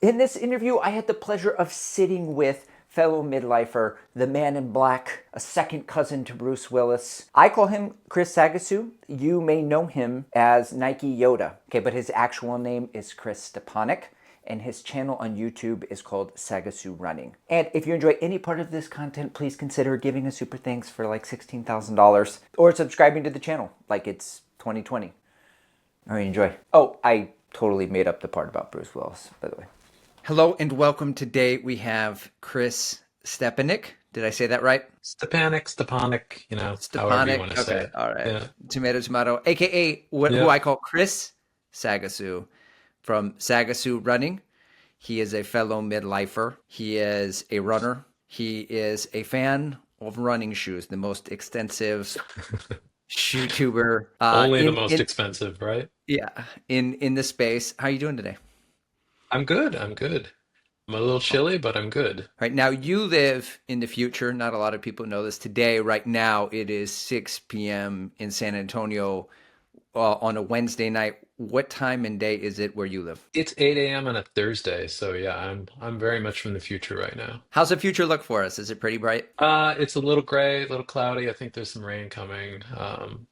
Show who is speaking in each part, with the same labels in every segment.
Speaker 1: In this interview, I had the pleasure of sitting with fellow midlifer, the man in black, a second cousin to Bruce Willis. I call him Chris Sagasu. You may know him as Nike Yoda. Okay, but his actual name is Chris Stepanek, and his channel on YouTube is called Sagasu Running. And if you enjoy any part of this content, please consider giving a super thanks for like $16,000 or subscribing to the channel like it's 2020. All right, enjoy. Oh, I totally made up the part about Bruce Willis, by the way. Hello and welcome. Today we have Chris Stepanek. Did I say that right?
Speaker 2: Stepanek, however you
Speaker 1: Stepanek.
Speaker 2: want to say
Speaker 1: Okay.
Speaker 2: it.
Speaker 1: All right.
Speaker 2: Yeah.
Speaker 1: Tomato, tomato. AKA who
Speaker 2: Yeah.
Speaker 1: I call Chris Sagasu from Sagasu Running. He is a fellow midlifer. He is a runner. He is a fan of running shoes, the most extensive Shoetuber
Speaker 2: Only the
Speaker 1: in
Speaker 2: most
Speaker 1: in
Speaker 2: expensive, right?
Speaker 1: yeah in the space. How are you doing today?
Speaker 2: I'm good. I'm good. I'm a little chilly, but I'm good.
Speaker 1: Right now, you live in the future. Not a lot of people know this. Today, right now, it is 6 p.m. in San Antonio on a Wednesday night. What time and day is it where you live?
Speaker 2: It's 8 a.m. on a Thursday, so yeah, I'm very much from the future right now.
Speaker 1: How's the future look for us? Is it pretty bright?
Speaker 2: It's a little gray, a little cloudy. I think there's some rain coming.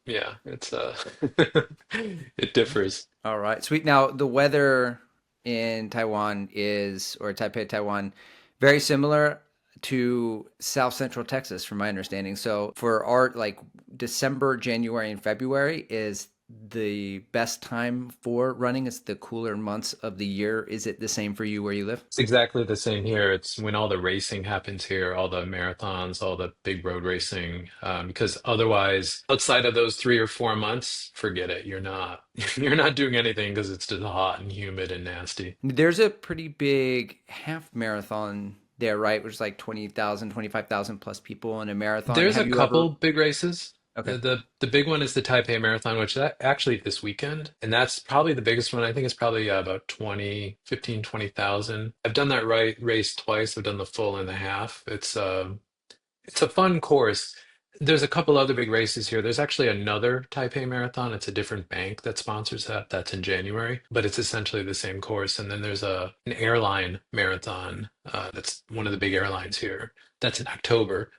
Speaker 2: Yeah, it's it differs.
Speaker 1: All right, sweet. Now, the weather in Taiwan is, or Taipei, Taiwan, very similar to South Central Texas, from my understanding. So for our like December, January, and February is the best time for running. It's the cooler months of the year. Is it the same for you where you live?
Speaker 2: It's exactly the same here. It's when all the racing happens here, all the marathons, all the big road racing. Because otherwise, outside of those 3 or 4 months, forget it. You're not you're not doing anything because it's just hot and humid and nasty.
Speaker 1: There's a pretty big half marathon there, right? Which is like 20,000, 25,000 plus people in a marathon.
Speaker 2: There's a
Speaker 1: Have you ever?
Speaker 2: couple big races.
Speaker 1: Okay.
Speaker 2: The big one is the Taipei Marathon, which that actually this weekend, and that's probably the biggest one. I think it's probably about 20,000. I've done that race twice. I've done the full and the half. It's a fun course. There's a couple other big races here. There's actually another Taipei Marathon. It's a different bank that sponsors that. That's in January, but it's essentially the same course. And then there's an airline marathon. That's one of the big airlines here. That's in October.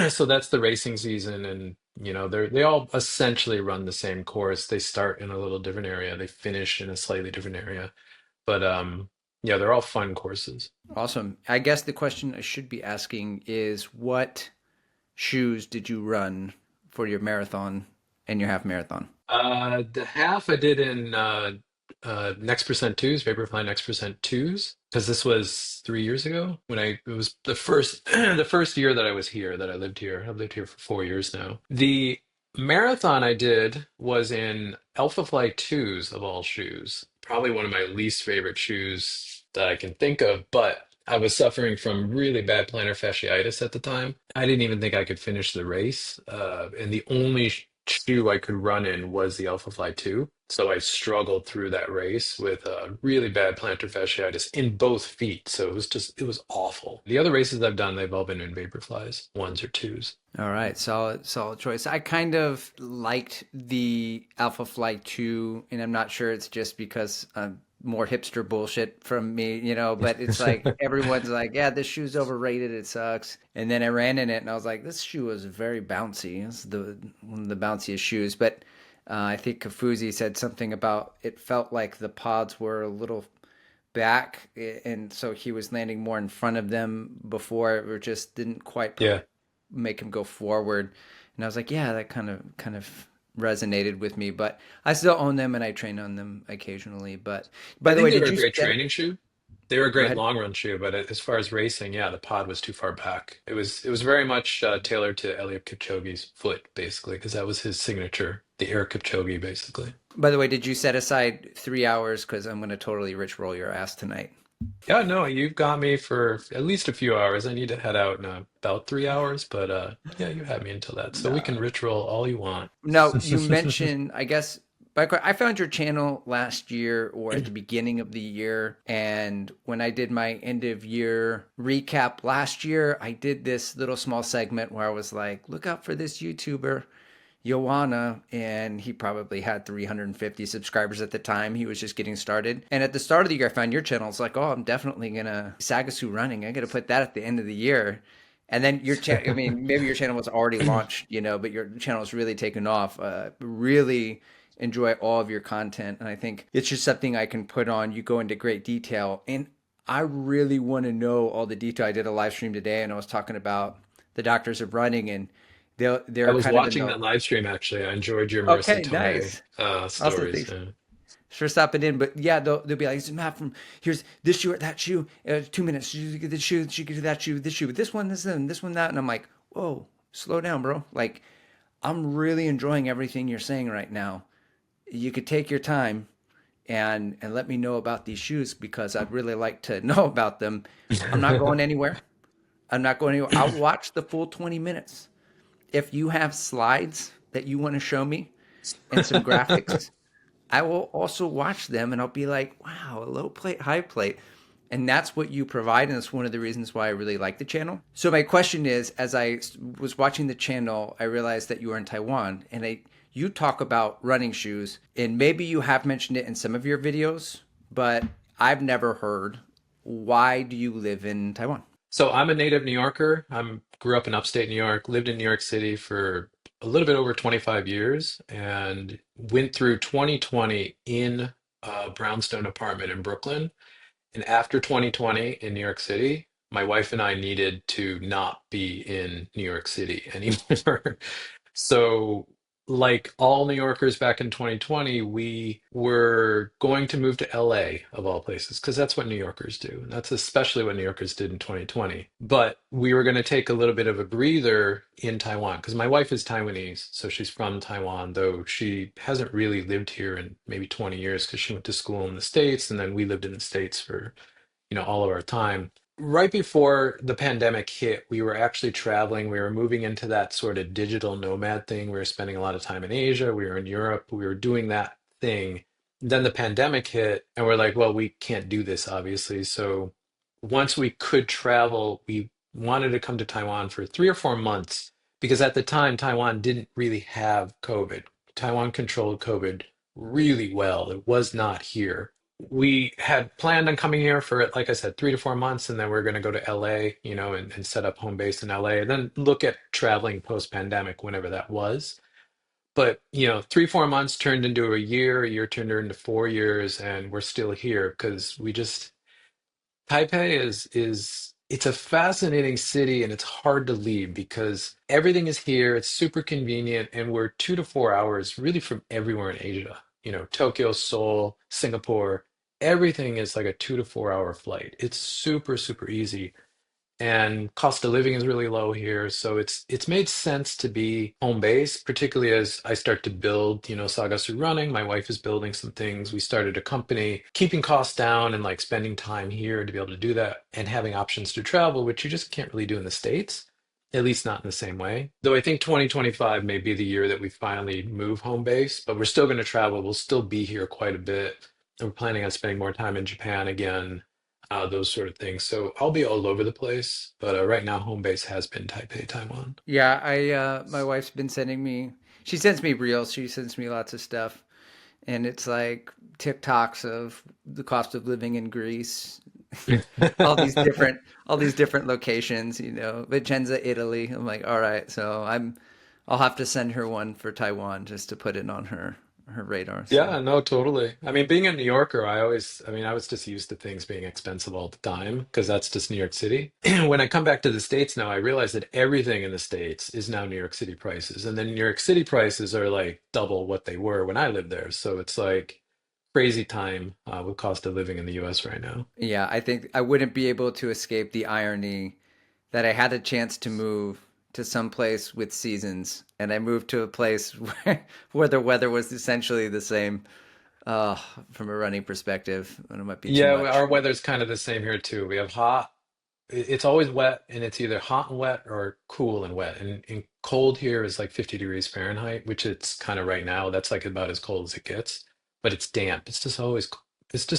Speaker 2: So that's the racing season, and they all essentially run the same course. They start in a little different area, they finish in a slightly different area, but yeah, they're all fun courses.
Speaker 1: Awesome. I guess the question I should be asking is what shoes did you run for your marathon and your half marathon?
Speaker 2: The half I did in Next Percent Twos, Vaporfly Next Percent Twos, because this was 3 years ago when it was the first the first year that I was here, that I lived here. I've lived here for 4 years now. The marathon I did was in Alpha Fly Twos of all shoes. Probably one of my least favorite shoes that I can think of, but I was suffering from really bad plantar fasciitis at the time. I didn't even think I could finish the race, and the only shoe I could run in was the Alpha Fly 2. So I struggled through that race with really bad plantar fasciitis in both feet. So it was awful. The other races I've done, they've all been in Vaporflies, ones or twos.
Speaker 1: All right, solid choice. I kind of liked the Alpha Flight 2, and I'm not sure it's just because more hipster bullshit from me, but it's like everyone's like, yeah, this shoe's overrated, it sucks. And then I ran in it and I was like, this shoe is very bouncy. It's the one of the bounciest shoes. But I think Kafuzi said something about it felt like the pods were a little back, and so he was landing more in front of them before, or just didn't quite
Speaker 2: Yeah.
Speaker 1: make him go forward. And I was like, yeah, that kind of resonated with me. But I still own them and I train on them occasionally. But
Speaker 2: I
Speaker 1: by the
Speaker 2: think
Speaker 1: way,
Speaker 2: they
Speaker 1: did
Speaker 2: were a
Speaker 1: you
Speaker 2: great
Speaker 1: say,
Speaker 2: training shoe. They were a
Speaker 1: go
Speaker 2: great
Speaker 1: ahead?
Speaker 2: long run shoe, but as far as racing, yeah, the pod was too far back. It was very much tailored to Eliud Kipchoge's foot, basically, because that was his signature, the Air Kipchoge, basically.
Speaker 1: By the way, did you set aside 3 hours? Because I'm going to totally rich roll your ass tonight.
Speaker 2: Yeah, no, you've got me for at least a few hours. I need to head out in about 3 hours, but yeah, you have me until that, so we can
Speaker 1: No.
Speaker 2: rich roll all you want.
Speaker 1: No, you mentioned, I guess, I found your channel last year or at the beginning of the year. And when I did my end of year recap last year, I did this little small segment where I was like, look out for this YouTuber. Joanna, and he probably had 350 subscribers at the time. He was just getting started. And at the start of the year, I found your channel. It's like, oh, I'm definitely gonna Sagasu running. I got to put that at the end of the year. And then your channel, I mean, maybe your channel was already launched, but your channel is really taken off. Really enjoy all of your content. And I think it's just something I can put on. You go into great detail. And I really want to know all the detail. I did a live stream today and I was talking about the doctors of running, and
Speaker 2: I
Speaker 1: they're
Speaker 2: was
Speaker 1: kind of in
Speaker 2: watching
Speaker 1: the
Speaker 2: that live stream actually. I enjoyed your Marissa
Speaker 1: okay,
Speaker 2: Tomei
Speaker 1: nice. Awesome.
Speaker 2: stories.
Speaker 1: Thanks
Speaker 2: Yeah.
Speaker 1: for stopping in. But yeah, they'll be like, Matt from here's this shoe or that shoe, 2 minutes. You get this shoe, she could do that shoe, this shoe, this one, that. And I'm like, whoa, slow down, bro. Like, I'm really enjoying everything you're saying right now. You could take your time and let me know about these shoes because I'd really like to know about them. I'm not going anywhere. I'm not going anywhere. I'll watch the full 20 minutes. If you have slides that you want to show me and some graphics, I will also watch them and I'll be like, wow, a low plate, high plate. And that's what you provide. And that's one of the reasons why I really like the channel. So my question is, as I was watching the channel, I realized that you are in Taiwan and you talk about running shoes and maybe you have mentioned it in some of your videos, but I've never heard. Why do you live in Taiwan?
Speaker 2: So I'm a native New Yorker. Grew up in upstate New York, lived in New York City for a little bit over 25 years, and went through 2020 in a brownstone apartment in Brooklyn. And after 2020 in New York City, my wife and I needed to not be in New York City anymore. So, like all New Yorkers back in 2020, we were going to move to LA of all places, because that's what New Yorkers do. And that's especially what New Yorkers did in 2020. But we were going to take a little bit of a breather in Taiwan, because my wife is Taiwanese. So she's from Taiwan, though she hasn't really lived here in maybe 20 years because she went to school in the States. And then we lived in the States for, all of our time. Right before the pandemic hit, we were actually traveling. We were moving into that sort of digital nomad thing. We were spending a lot of time in Asia. We were in Europe. We were doing that thing. Then the pandemic hit, and we're like, well, we can't do this, obviously. So once we could travel, we wanted to come to Taiwan for 3 or 4 months because at the time, Taiwan didn't really have COVID. Taiwan controlled COVID really well. It was not here. We had planned on coming here for, like I said, 3 to 4 months, and then we're going to go to LA, and set up home base in LA, and then look at traveling post-pandemic whenever that was. But, 3, 4 months turned into a year turned into 4 years, and we're still here because Taipei is it's a fascinating city and it's hard to leave because everything is here. It's super convenient, and we're 2 to 4 hours really from everywhere in Asia. Tokyo, Seoul, Singapore, everything is like a 2 to 4 hour flight. It's super, super easy, and cost of living is really low here, so it's made sense to be home base, particularly as I start to build, Sagasu running. My wife is building some things. We started a company, keeping costs down and like spending time here to be able to do that and having options to travel, which you just can't really do in the States, at least not in the same way. Though I think 2025 may be the year that we finally move home base, but we're still going to travel. We'll still be here quite a bit. And we're planning on spending more time in Japan again, those sort of things. So I'll be all over the place, but right now home base has been Taipei, Taiwan.
Speaker 1: Yeah, my wife's been sending me. She sends me reels. She sends me lots of stuff, and it's like TikToks of the cost of living in Greece, all these different all these different locations. Vicenza, Italy. I'm like, all right, so I'll have to send her one for Taiwan just to put it on her radar. So
Speaker 2: Yeah, no, totally. I mean, being a New Yorker, I was just used to things being expensive all the time because that's just New York City. When I come back to the States now, I realize that everything in the States is now New York City prices. And then New York City prices are like double what they were when I lived there. So it's like crazy time with cost of living in the US right now.
Speaker 1: yeah, I think I wouldn't be able to escape the irony that I had a chance to move to some place with seasons, and I moved to a place where the weather was essentially the same. Uh, from a running perspective, and it might be too
Speaker 2: Yeah,
Speaker 1: much.
Speaker 2: our weather's kind of the same here too. We have hot, it's always wet, and it's either hot and wet or cool and wet. And cold here is like 50 degrees Fahrenheit, which it's kind of right now. That's like about as cold as it gets, but it's damp. It's just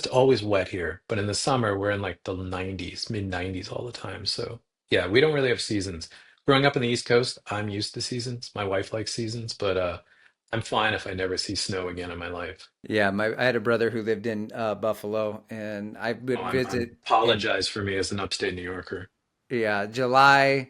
Speaker 2: always wet here. But in the summer, we're in like the 90s, mid 90s all the time. So yeah, we don't really have seasons. Growing up in the East Coast, I'm used to seasons. My wife likes seasons, but I'm fine if I never see snow again in my life.
Speaker 1: Yeah, I had a brother who lived in Buffalo, and I would
Speaker 2: Oh, I'm
Speaker 1: visit in
Speaker 2: apologize for me as an upstate New Yorker.
Speaker 1: yeah July,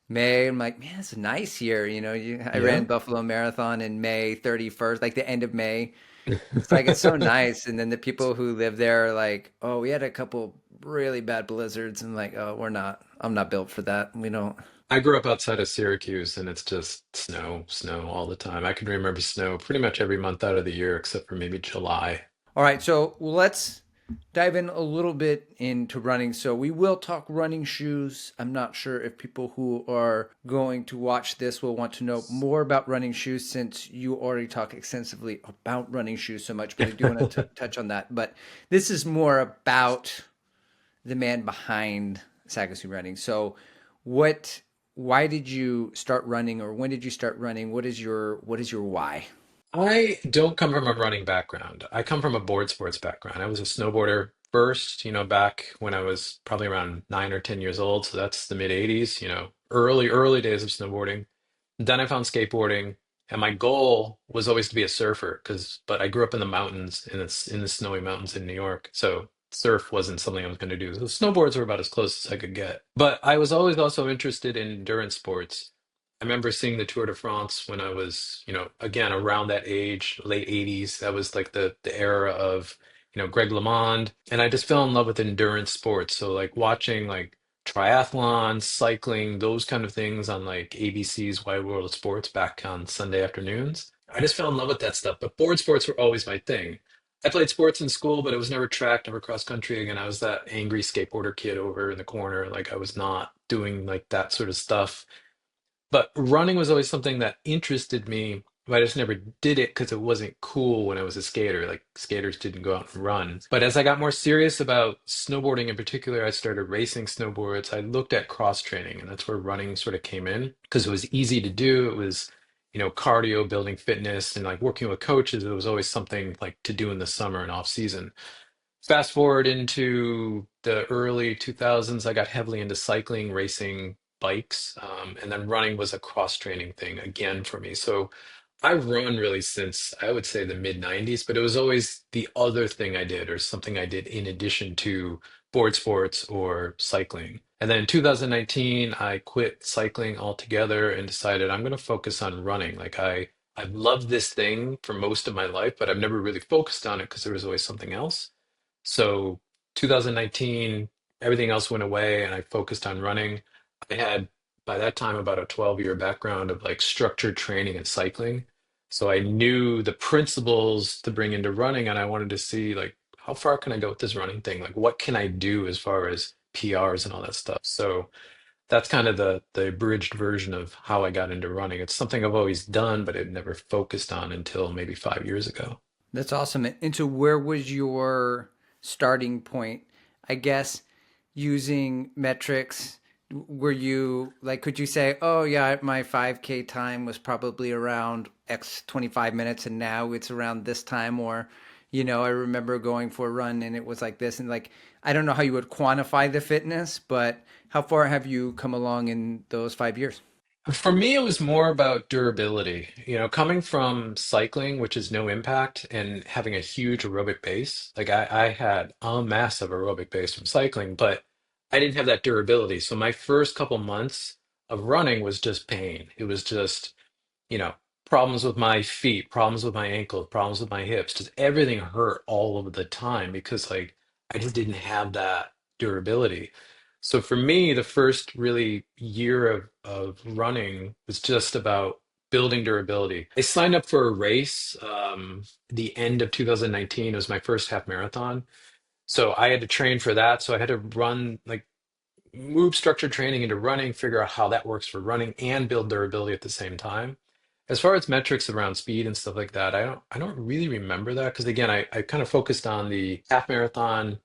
Speaker 1: May. I'm like, man, it's nice here. I ran
Speaker 2: Yeah.
Speaker 1: Buffalo Marathon in May 31st, like the end of May. It's like it's so nice. And then the people who live there are like, oh, we had a couple really bad blizzards, and like, oh, we're not. I'm not built for that. We don't.
Speaker 2: I grew up outside of Syracuse and it's just snow, snow all the time. I can remember snow pretty much every month out of the year except for maybe July.
Speaker 1: All right, so let's dive in a little bit into running. So we will talk running shoes. I'm not sure if people who are going to watch this will want to know more about running shoes since you already talk extensively about running shoes so much, but I do want to touch on that. But this is more about the man behind Sagasu Running. So what why did you start running or when did you start running? What is your why?
Speaker 2: I don't come from a running background. I come from a board sports background. I was a snowboarder first, back when I was probably around 9 or 10 years old. So that's the mid 80s, early, early days of snowboarding. Then I found skateboarding, and my goal was always to be a surfer, but I grew up in the mountains, in the snowy mountains in New York. So surf wasn't something I was going to do. So snowboards were about as close as I could get. But I was always also interested in endurance sports. I remember seeing the Tour de France when I was, again, around that age, late 80s. That was like the era of, Greg LeMond. And I just fell in love with endurance sports. So like watching like triathlon, cycling, those kind of things on like ABC's Wide World of Sports back on Sunday afternoons. I just fell in love with that stuff. But board sports were always my thing. I played sports in school, but it was never track, never cross country. Again, I was that angry skateboarder kid over in the corner. Like I was not doing like that sort of stuff. But running was always something that interested me, but I just never did it because it wasn't cool when I was a skater. Like skaters didn't go out and run. But as I got more serious about snowboarding in particular, I started racing snowboards. I looked at cross training, and that's where running sort of came in because it was easy to do. It was, cardio, building fitness, and like working with coaches. It was always something like to do in the summer and off season. Fast forward into the early 2000s, I got heavily into cycling, racing bikes, and then running was a cross training thing again for me. So I've run really since I would say the mid 90s, but it was always the other thing I did or something I did in addition to board sports or cycling. And then in 2019, I quit cycling altogether and decided I'm going to focus on running. I've loved this thing for most of my life, but I've never really focused on it because there was always something else. So 2019, everything else went away and I focused on running. I had by that time about a 12-year background of like structured training and cycling. So I knew the principles to bring into running and I wanted to see like how far can I go with this running thing? Like what can I do as far as PRs and all that stuff? So that's kind of the abridged version of how I got into running. It's something I've always done, but it never focused on until maybe 5 years ago.
Speaker 1: That's awesome. And so, where was your starting point? I guess using metrics, were you like, could you say, oh, yeah, my 5K time was probably around X 25 minutes and now it's around this time? Or, I remember going for a run and it was like this. And like, I don't know how you would quantify the fitness, but how far have you come along in those 5 years?
Speaker 2: For me, it was more about durability. Coming from cycling, which is no impact, and having a huge aerobic base. Like I had a massive aerobic base from cycling, but I didn't have that durability. So my first couple months of running was just pain. It was just, you know, problems with my feet, problems with my ankles, problems with my hips. Just everything hurt all of the time because like I just didn't have that durability. So for me, the first really year of running was just about building durability. I signed up for a race the end of 2019. It was my first half marathon. So I had to train for that. So I had to run like move structured training into running, figure out how that works for running and build durability at the same time. As far as metrics around speed and stuff like that, I don't really remember that because again, I kind of focused on the half marathon.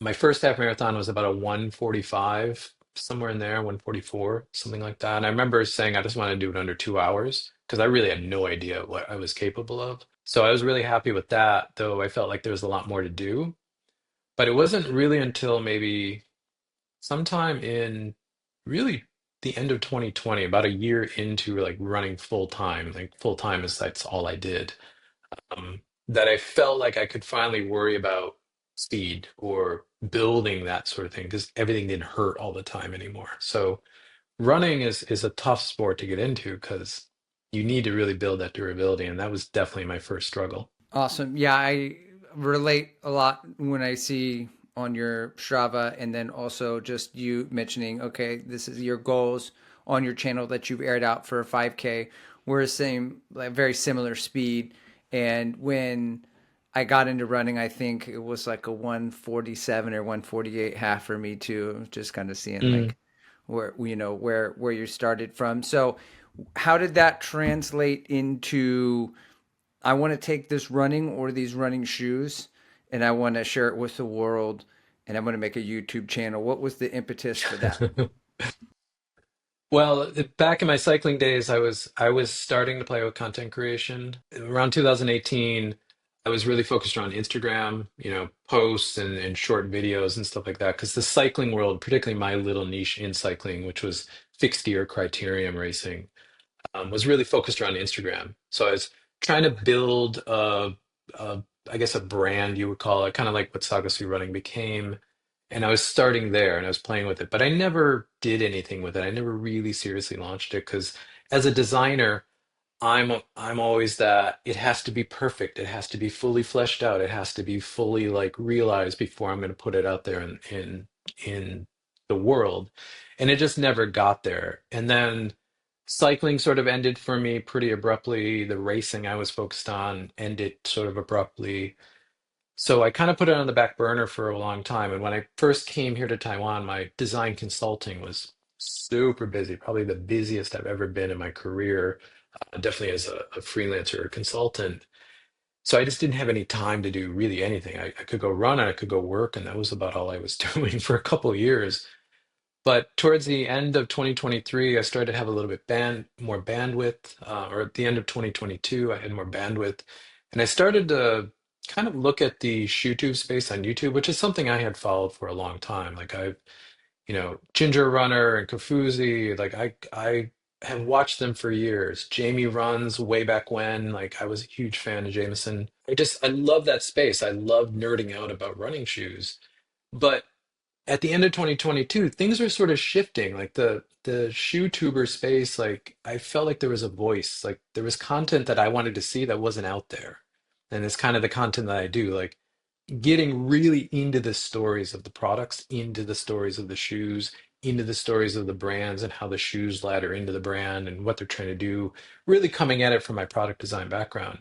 Speaker 2: My first half marathon was about a 145, somewhere in there, 144, something like that. And I remember saying I just want to do it under 2 hours because I really had no idea what I was capable of. So I was really happy with that, though I felt like there was a lot more to do. But it wasn't really until maybe sometime in really the end of 2020, about a year into like running full time, like full time is that's all I did, that I felt like I could finally worry about speed or building that sort of thing because everything didn't hurt all the time anymore. So running is a tough sport to get into because you need to really build that durability, and that was definitely my first struggle.
Speaker 3: Awesome. Yeah, I relate a lot when I see on your Strava and then also just you mentioning, okay, this is your goals on your channel that you've aired out for a 5K. We're the same, like very similar speed. And when I got into running, I think it was like a 147 or 148 half for me too. Just kind of seeing
Speaker 2: Mm.
Speaker 3: like where you started from. So how did that translate into I want to take this running or these running shoes and I want to share it with the world and I'm going to make a YouTube channel. What was the impetus for that?
Speaker 2: Well, back in my cycling days, I was starting to play with content creation. Around 2018, I was really focused on Instagram, posts and short videos and stuff like that. Because the cycling world, particularly my little niche in cycling, which was fixed gear criterium racing, was really focused around Instagram. So I was trying to build a I guess a brand you would call it, kind of like what Sagasu running became. And I was starting there and I was playing with it, but I never did anything with it. I never really seriously launched it because as a designer, I'm always that it has to be perfect. It has to be fully fleshed out. It has to be fully like realized before I'm going to put it out there in the world. And it just never got there. And then cycling sort of ended for me pretty abruptly. The racing I was focused on ended sort of abruptly. So I kind of put it on the back burner for a long time. And when I first came here to Taiwan, my design consulting was super busy, probably the busiest I've ever been in my career, definitely as a freelancer or consultant. So I just didn't have any time to do really anything. I could go run and I could go work, and that was about all I was doing for a couple of years. But towards the end of 2023, I started to have a little bit more bandwidth, or at the end of 2022, I had more bandwidth, and I started to kind of look at the Shootube space on YouTube, which is something I had followed for a long time. Like Ginger Runner and Kofuzi, like I have watched them for years. Jamie runs way back when, like I was a huge fan of Jameson. I love that space. I love nerding out about running shoes. But at the end of 2022, things are sort of shifting. Like the shoe tuber space, like I felt like there was a voice, like there was content that I wanted to see that wasn't out there. And it's kind of the content that I do, like getting really into the stories of the products, into the stories of the shoes, into the stories of the brands and how the shoes ladder into the brand and what they're trying to do, really coming at it from my product design background.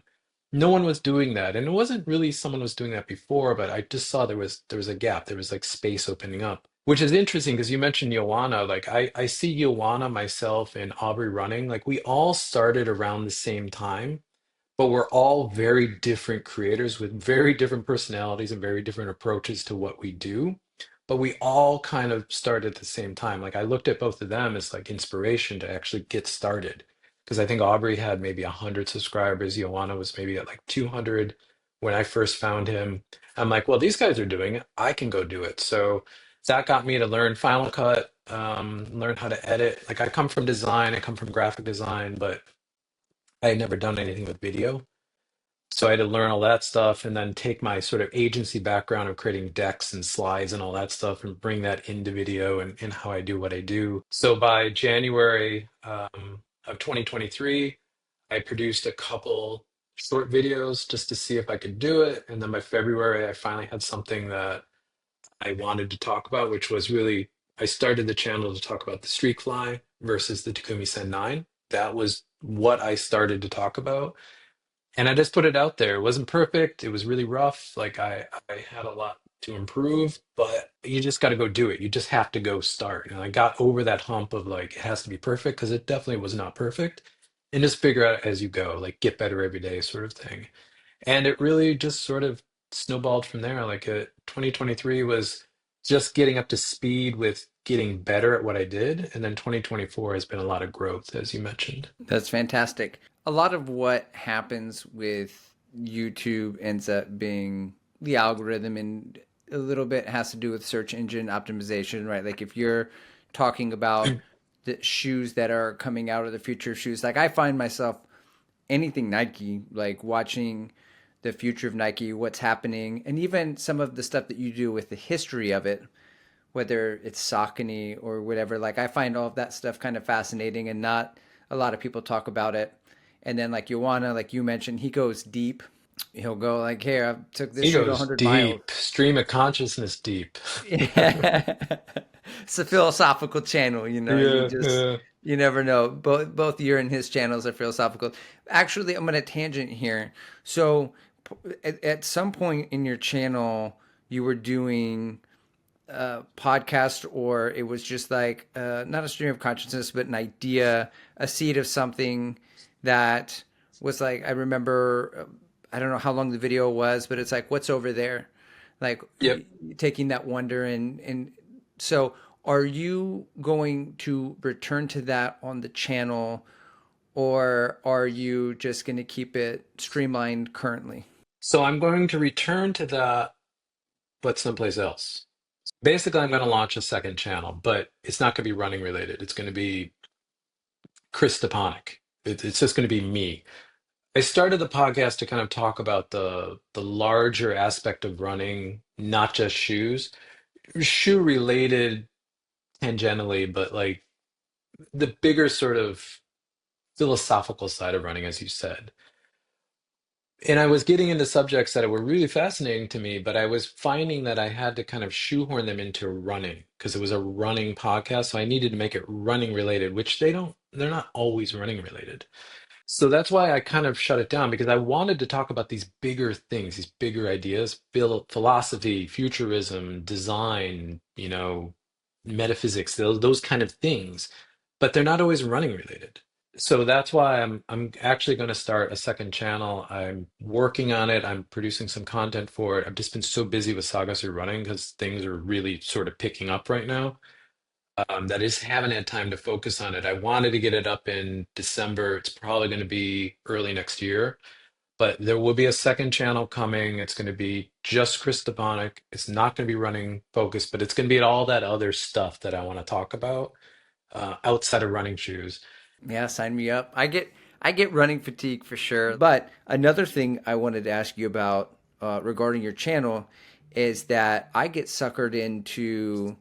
Speaker 2: No one was doing that. And it wasn't really someone was doing that before, but I just saw there was a gap. There was like space opening up. Which is interesting because you mentioned Joanna. Like I see Joanna myself and Aubrey running. Like we all started around the same time, but we're all very different creators with very different personalities and very different approaches to what we do. But we all kind of started at the same time. Like I looked at both of them as like inspiration to actually get started. Because I think Aubrey had maybe 100 subscribers. Joanna was maybe at like 200 when I first found him. I'm like, well, these guys are doing it. I can go do it. So that got me to learn Final Cut, learn how to edit. Like I come from design, I come from graphic design, but I had never done anything with video. So I had to learn all that stuff and then take my sort of agency background of creating decks and slides and all that stuff and bring that into video and how I do what I do. So by January of 2023, I produced a couple short videos just to see if I could do it. And then by February, I finally had something that I wanted to talk about, which was really, I started the channel to talk about the Streak Fly versus the Takumi Sen 9. That was what I started to talk about, and I just put it out there. It wasn't perfect. It was really rough. Like I had a lot to improve, but you just got to go do it. You just have to go start. And I got over that hump of like, it has to be perfect because it definitely was not perfect. And just figure out as you go, like get better every day sort of thing. And it really just sort of snowballed from there. Like 2023 was just getting up to speed with getting better at what I did. And then 2024 has been a lot of growth, as you mentioned.
Speaker 3: That's fantastic. A lot of what happens with YouTube ends up being the algorithm and a little bit has to do with search engine optimization, right? Like if you're talking about the shoes that are coming out of the future of shoes. Like I find myself anything Nike, like watching the future of Nike, what's happening, and even some of the stuff that you do with the history of it, whether it's Saucony or whatever. Like I find all of that stuff kind of fascinating, and not a lot of people talk about it. And then like Joanna, like you mentioned, he goes deep. He'll go like, "Here, I took this
Speaker 2: He
Speaker 3: shoe to
Speaker 2: goes
Speaker 3: 100 miles."
Speaker 2: deep, stream of consciousness deep.
Speaker 3: Yeah. It's a philosophical channel, you know. You
Speaker 2: Yeah,
Speaker 3: just
Speaker 2: yeah.
Speaker 3: you never know. Both your and his channels are philosophical. Actually, I'm going to tangent here. So, at some point in your channel, you were doing a podcast, or it was just like not a stream of consciousness, but an idea, a seed of something that was like. I remember. I don't know how long the video was, but it's like, what's over there? Like
Speaker 2: Yep.
Speaker 3: taking that wonder and so are you going to return to that on the channel, or are you just going to keep it streamlined currently?
Speaker 2: So I'm going to return to that, but someplace else. Basically, I'm going to launch a second channel, but it's not going to be running related. It's going to be Chris Stepanek. It's just going to be me. I started the podcast to kind of talk about the larger aspect of running, not just shoes, shoe related tangentially, but like the bigger sort of philosophical side of running, as you said. And I was getting into subjects that were really fascinating to me, but I was finding that I had to kind of shoehorn them into running because it was a running podcast. So I needed to make it running related, which they're not always running related. So that's why I kind of shut it down because I wanted to talk about these bigger things, these bigger ideas, philosophy, futurism, design, metaphysics, those kind of things, but they're not always running related. So that's why I'm actually going to start a second channel. I'm working on it. I'm producing some content for it. I've just been so busy with Sagasu running because things are really sort of picking up right now. That I just haven't had time to focus on it. I wanted to get it up in December. It's probably going to be early next year, but there will be a second channel coming. It's going to be just Chris Stepanek. It's not going to be running focused, but it's going to be all that other stuff that I want to talk about outside of running shoes.
Speaker 3: Yeah, sign me up. I get running fatigue for sure. But another thing I wanted to ask you about regarding your channel is that I get suckered into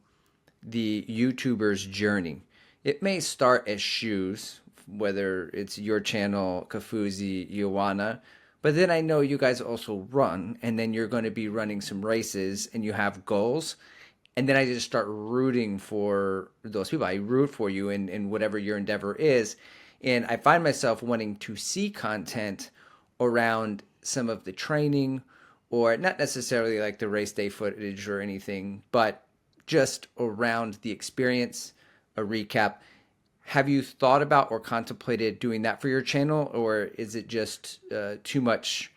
Speaker 3: the YouTuber's journey. It may start as shoes, whether it's your channel, Kafuzi, Ioana, but then I know you guys also run, and then you're going to be running some races and you have goals. And then I just start rooting for those people. I root for you in whatever your endeavor is. And I find myself wanting to see content around some of the training, or not necessarily like the race day footage or anything, but just around the experience, a recap. Have you thought about or contemplated doing that for your channel, or is it just too much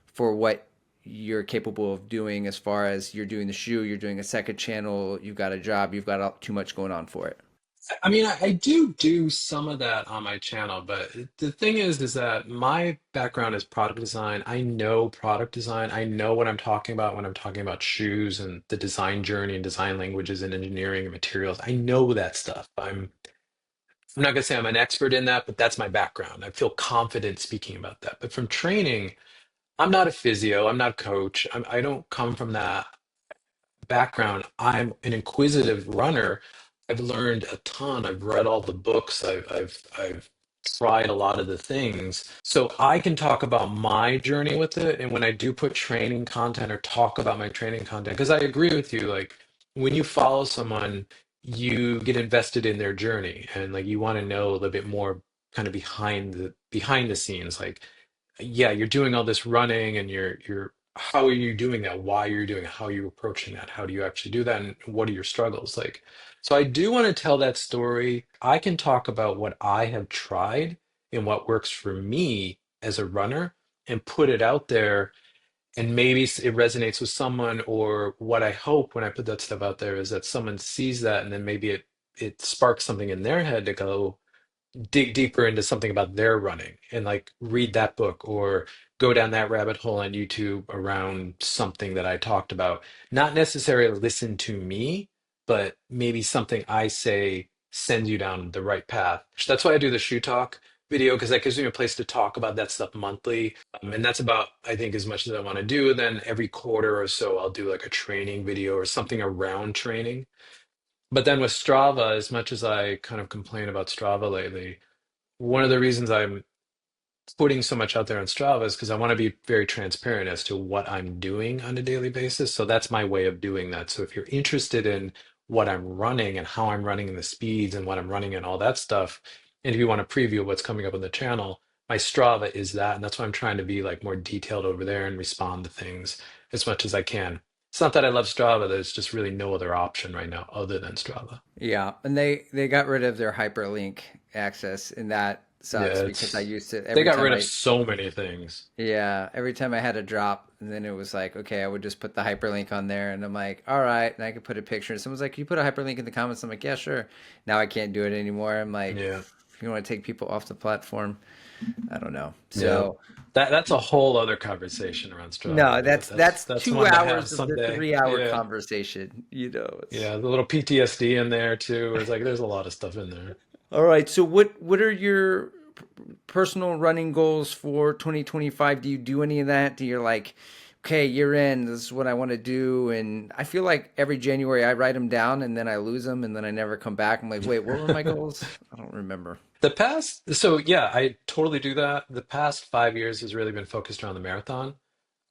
Speaker 3: for what you're capable of doing as far as you're doing the shoe, you're doing a second channel, you've got a job, you've got too much going on for it?
Speaker 2: I mean, I do some of that on my channel, but the thing is that my background is product design. I know product design. I know what I'm talking about when I'm talking about shoes and the design journey and design languages and engineering and materials. I know that stuff. I'm not gonna say I'm an expert in that, but that's my background. I feel confident speaking about that. But from training, I'm not a physio. I'm not a coach. I don't come from that background. I'm an inquisitive runner. I've learned a ton. I've read all the books. I've tried a lot of the things. So I can talk about my journey with it. And when I do put training content or talk about my training content, because I agree with you, like when you follow someone, you get invested in their journey and like you want to know a little bit more kind of behind the scenes. Like yeah, you're doing all this running and you're how are you doing that? Why are you doing it? How are you approaching that? How do you actually do that? And what are your struggles like? So I do want to tell that story. I can talk about what I have tried and what works for me as a runner and put it out there. And maybe it resonates with someone, or what I hope when I put that stuff out there is that someone sees that and then maybe it sparks something in their head to go, dig deeper into something about their running and like read that book or go down that rabbit hole on YouTube around something that I talked about. Not necessarily listen to me, but maybe something I say sends you down the right path. That's why I do the shoe talk video, because that gives me a place to talk about that stuff monthly. And that's about, I think, as much as I want to do. Then every quarter or so, I'll do like a training video or something around training. But then with Strava, as much as I kind of complain about Strava lately, one of the reasons I'm putting so much out there on Strava is because I want to be very transparent as to what I'm doing on a daily basis. So that's my way of doing that. So if you're interested in what I'm running and how I'm running and the speeds and what I'm running and all that stuff, and if you want to preview what's coming up on the channel, my Strava is that. And that's why I'm trying to be like more detailed over there and respond to things as much as I can. It's not that I love Strava, there's just really no other option right now other than Strava.
Speaker 3: Yeah, and they got rid of their hyperlink access, and that sucks
Speaker 2: Yeah,
Speaker 3: because I
Speaker 2: it's
Speaker 3: used to
Speaker 2: they
Speaker 3: every
Speaker 2: got
Speaker 3: time
Speaker 2: rid of
Speaker 3: I
Speaker 2: so many things.
Speaker 3: yeah, every time I had a drop, and then it was like, okay, I would just put the hyperlink on there, and I'm like, all right, and I could put a picture. And someone's like, "Can you put a hyperlink in the comments?" I'm like, yeah, sure. Now I can't do it anymore. I'm like,
Speaker 2: Yeah.
Speaker 3: if you want to take people off the platform, I don't know.
Speaker 2: Yeah.
Speaker 3: So
Speaker 2: That's a whole other conversation around Strava,
Speaker 3: no,
Speaker 2: but
Speaker 3: that's
Speaker 2: that's
Speaker 3: two
Speaker 2: one to have
Speaker 3: hours of the
Speaker 2: someday.
Speaker 3: 3 hour
Speaker 2: Yeah.
Speaker 3: conversation. It's
Speaker 2: Yeah. The little PTSD in there too. It's like there's a lot of stuff in there.
Speaker 3: all right. So what are your personal running goals for 2025? Do you do any of that? Do you like, okay, year end, this is what I want to do? And I feel like every January I write them down and then I lose them and then I never come back. I'm like, wait, what were my goals? I don't remember.
Speaker 2: So yeah, I totally do that. The past 5 years has really been focused around the marathon.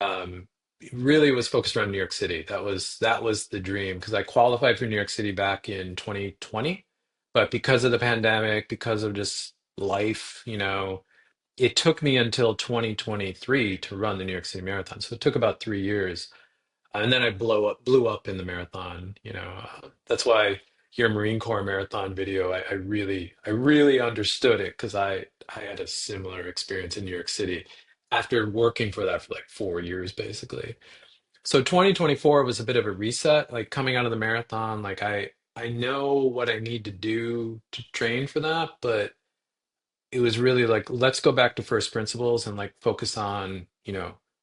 Speaker 2: Um, really was focused around New York City. That was the dream because I qualified for New York City back in 2020, but because of the pandemic, because of just life, it took me until 2023 to run the New York City Marathon. So it took about 3 years. And then I blew up in the marathon. That's why your Marine Corps marathon video, I really understood it because I had a similar experience in New York City after working for that for like 4 years, basically. So 2024 was a bit of a reset, like coming out of the marathon, like I know what I need to do to train for that, but it was really like let's go back to first principles and like focus on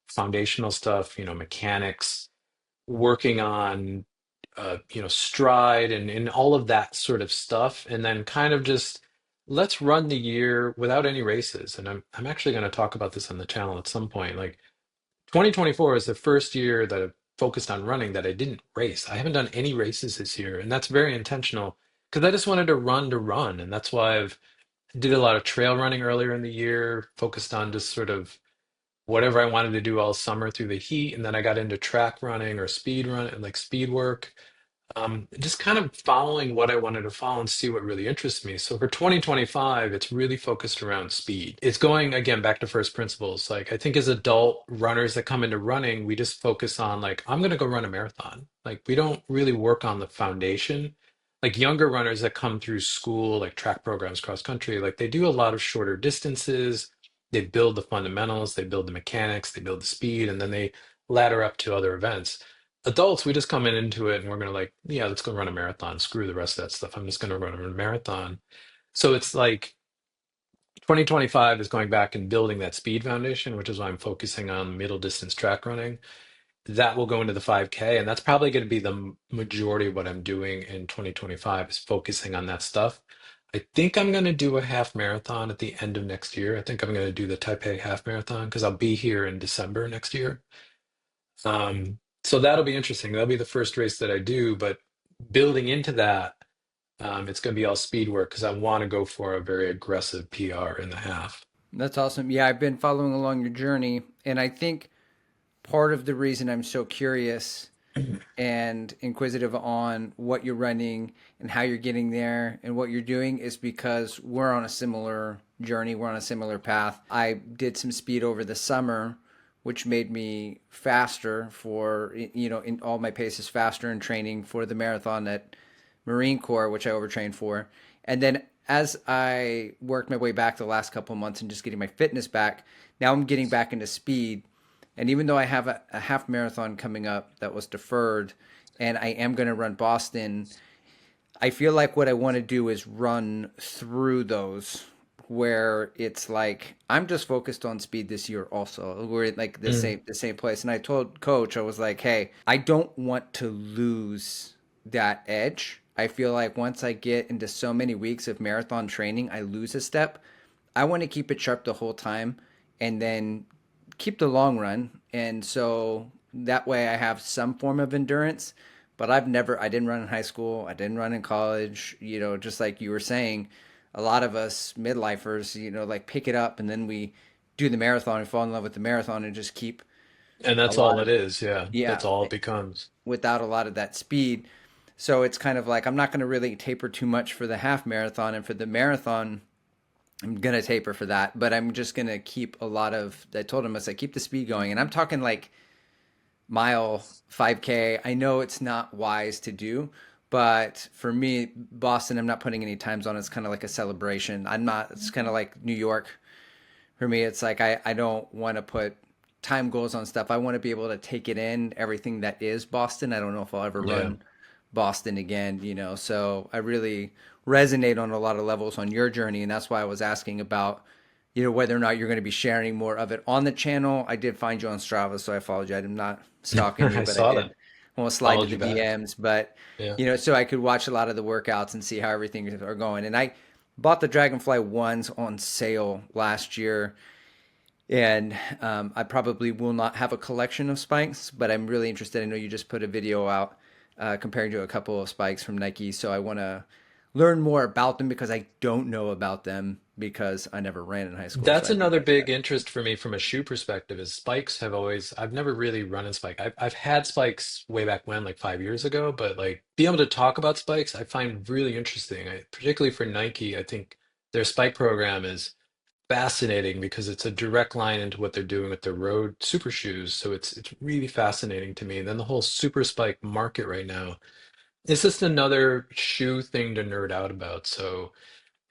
Speaker 2: foundational stuff, mechanics, working on stride and all of that sort of stuff, and then kind of just let's run the year without any races. And I'm actually going to talk about this on the channel at some point. Like 2024 is the first year that I've focused on running that I didn't race. I haven't done any races this year, and that's very intentional because I just wanted to run, and that's why I've did a lot of trail running earlier in the year, focused on just sort of whatever I wanted to do all summer through the heat. And then I got into track running or speed run, like speed work, just kind of following what I wanted to follow and see what really interests me. So for 2025, it's really focused around speed. It's going again back to first principles. Like I think as adult runners that come into running, we just focus on like, I'm going to go run a marathon. Like we don't really work on the foundation. Like younger runners that come through school, like track programs, cross country, like they do a lot of shorter distances. They build the fundamentals, they build the mechanics, they build the speed, and then they ladder up to other events. Adults, we just come into it and we're gonna like, yeah, let's go run a marathon. Screw the rest of that stuff. I'm just gonna run a marathon. So it's like 2025 is going back and building that speed foundation, which is why I'm focusing on middle distance track running. That will go into the 5K, and that's probably going to be the majority of what I'm doing in 2025 is focusing on that stuff. I think I'm going to do a half marathon at the end of next year. I think I'm going to do the Taipei half marathon because I'll be here in December next year. So that'll be interesting. That'll be the first race that I do, but building into that, it's going to be all speed work because I want to go for a very aggressive PR in the half.
Speaker 3: That's awesome. Yeah, I've been following along your journey, and I think part of the reason I'm so curious and inquisitive on what you're running and how you're getting there and what you're doing is because we're on a similar journey. We're on a similar path. I did some speed over the summer, which made me faster in all my paces faster in training for the marathon at Marine Corps, which I overtrained for. And then as I worked my way back the last couple of months and just getting my fitness back, now I'm getting back into speed. And even though I have a half marathon coming up that was deferred, and I am going to run Boston, I feel like what I want to do is run through those where it's like I'm just focused on speed this year also. We're at like the same place. And I told coach, I was like, hey, I don't want to lose that edge. I feel like once I get into so many weeks of marathon training, I lose a step. I want to keep it sharp the whole time and then keep the long run. And so that way I have some form of endurance. But I didn't run in high school. I didn't run in college. Just like you were saying, a lot of us midlifers, like pick it up and then we do the marathon and fall in love with the marathon and just keep
Speaker 2: And
Speaker 3: a
Speaker 2: that's
Speaker 3: lot
Speaker 2: all
Speaker 3: of,
Speaker 2: it is. Yeah,
Speaker 3: yeah,
Speaker 2: that's all it becomes.
Speaker 3: without a lot of that speed. So it's kind of like I'm not going to really taper too much for the half marathon. And for the marathon, I'm going to taper for that. But I'm just going to keep a lot of, I told him, I said, keep the speed going. And I'm talking like mile 5K. I know it's not wise to do, but for me, Boston, I'm not putting any times on. It's kind of like a celebration. It's kind of like New York. For me, it's like I don't want to put time goals on stuff. I want to be able to take it in, everything that is Boston. I don't know if I'll ever
Speaker 2: Yeah.
Speaker 3: run Boston again, So I really resonate on a lot of levels on your journey. And that's why I was asking about, whether or not you're going to be sharing more of it on the channel. I did find you on Strava, so I followed you. I'm not stalking you,
Speaker 2: I
Speaker 3: but I
Speaker 2: saw
Speaker 3: did
Speaker 2: that.
Speaker 3: almost slide to
Speaker 2: Followed
Speaker 3: the
Speaker 2: you back.
Speaker 3: DMs. But,
Speaker 2: Yeah.
Speaker 3: so I could watch a lot of the workouts and see how everything are going. And I bought the Dragonfly ones on sale last year. And I probably will not have a collection of spikes, but I'm really interested. I know you just put a video out comparing to a couple of spikes from Nike. So I want to learn more about them because I don't know about them because I never ran in high school. So
Speaker 2: That's
Speaker 3: I think
Speaker 2: another
Speaker 3: that's
Speaker 2: big interest for me from a shoe perspective is spikes have always, I've never really run in spike. I've had spikes way back when, like 5 years ago, but like being able to talk about spikes, I find really interesting. Particularly for Nike, I think their spike program is fascinating because it's a direct line into what they're doing with their road super shoes. So it's really fascinating to me. And then the whole super spike market right now, it's just another shoe thing to nerd out about. So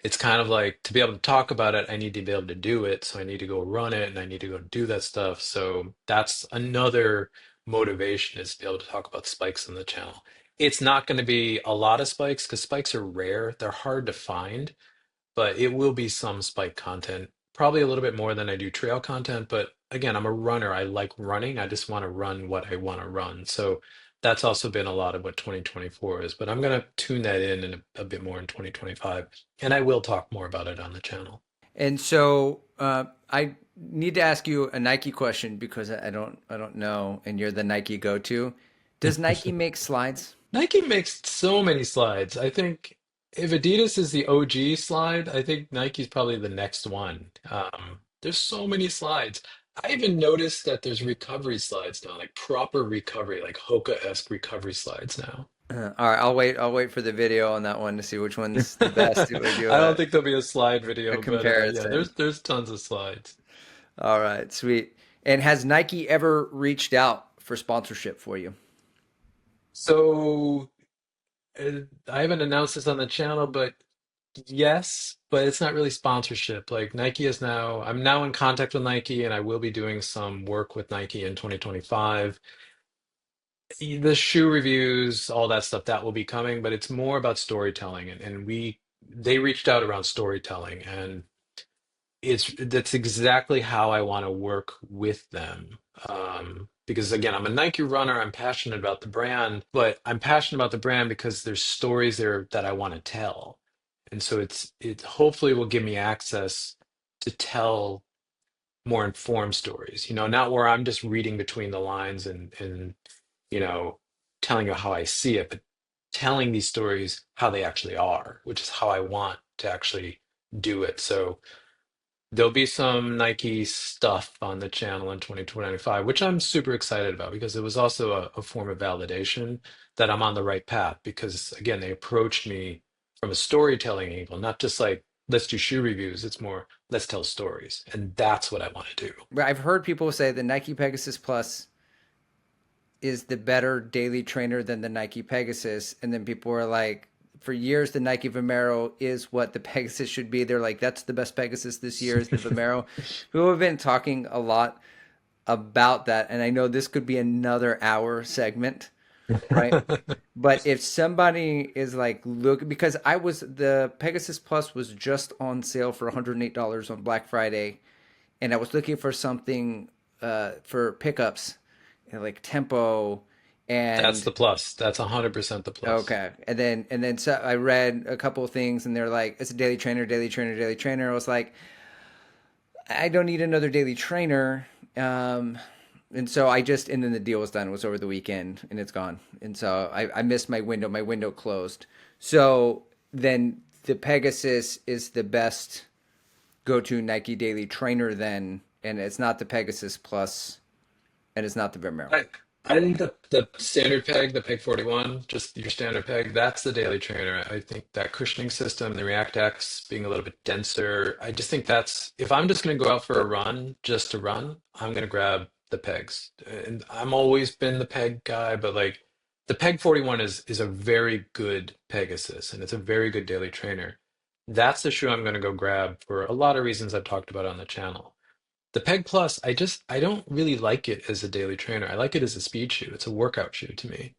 Speaker 2: it's kind of like to be able to talk about it, I need to be able to do it. So I need to go run it and I need to go do that stuff. So that's another motivation is to be able to talk about spikes on the channel. It's not going to be a lot of spikes because spikes are rare. They're hard to find, but it will be some spike content, probably a little bit more than I do trail content. But again, I'm a runner. I like running. I just want to run what I want to run. So that's also been a lot of what 2024 is. But I'm going to tune that in a bit more in 2025. And I will talk more about it on the channel.
Speaker 3: And so I need to ask you a Nike question because I don't know, and you're the Nike go-to. Does Nike make slides?
Speaker 2: Nike makes so many slides. I think if Adidas is the OG slide, I think Nike's probably the next one. There's so many slides. I even noticed that there's recovery slides now, like proper recovery, like Hoka-esque recovery slides now.
Speaker 3: All right, I'll wait for the video on that one to see which one's the best. We do
Speaker 2: I don't think there'll be a slide
Speaker 3: a
Speaker 2: video, but yeah,
Speaker 3: comparison.
Speaker 2: there's tons of slides.
Speaker 3: All right, sweet. And has Nike ever reached out for sponsorship for you?
Speaker 2: So I haven't announced this on the channel, but yes, but it's not really sponsorship. Like Nike is now, I'm now in contact with Nike and I will be doing some work with Nike in 2025. The shoe reviews, all that stuff, that will be coming, but it's more about storytelling. They reached out around storytelling and that's exactly how I want to work with them. Because again, I'm a Nike runner. I'm passionate about the brand, but I'm passionate about the brand because there's stories there that I want to tell. And so it hopefully will give me access to tell more informed stories, not where I'm just reading between the lines and you know, telling you how I see it, but telling these stories how they actually are, which is how I want to actually do it. So there'll be some Nike stuff on the channel in 2025, which I'm super excited about because it was also a form of validation that I'm on the right path. Because again, they approached me from a storytelling angle, not just like, let's do shoe reviews. It's more, let's tell stories. And that's what I want to do.
Speaker 3: I've heard people say the Nike Pegasus Plus is the better daily trainer than the Nike Pegasus, and then people were like, for years the Nike Vomero is what the Pegasus should be. They're like, that's the best Pegasus this year is the Vomero. People have been talking a lot about that, and I know this could be another hour segment, right? But if somebody is like, look, because the Pegasus Plus was just on sale for $108 on Black Friday, and I was looking for something for pickups, like tempo
Speaker 2: That's
Speaker 3: And
Speaker 2: the plus. That's 100% the plus.
Speaker 3: okay, and then so I read a couple of things, and they're like, it's a daily trainer, daily trainer, daily trainer. I was like, I don't need another daily trainer. Um, and so and then the deal was done. It was over the weekend and it's gone. And so I missed my window. My window closed. So then the Pegasus is the best go to Nike daily trainer then. And it's not the Pegasus Plus and it's not the Vomero.
Speaker 2: I, I think the standard peg, the Peg 41, just your standard peg, that's the daily trainer. I think that cushioning system, the React X being a little bit denser, I just think that's, if I'm just going to go out for a run, just to run, I'm going to grab the pegs. And I'm always been the peg guy, but like the Peg 41 is a very good Pegasus and it's a very good daily trainer. That's the shoe I'm going to go grab for a lot of reasons I've talked about on the channel. The Peg Plus, I don't really like it as a daily trainer. I like it as a speed shoe. It's a workout shoe to me.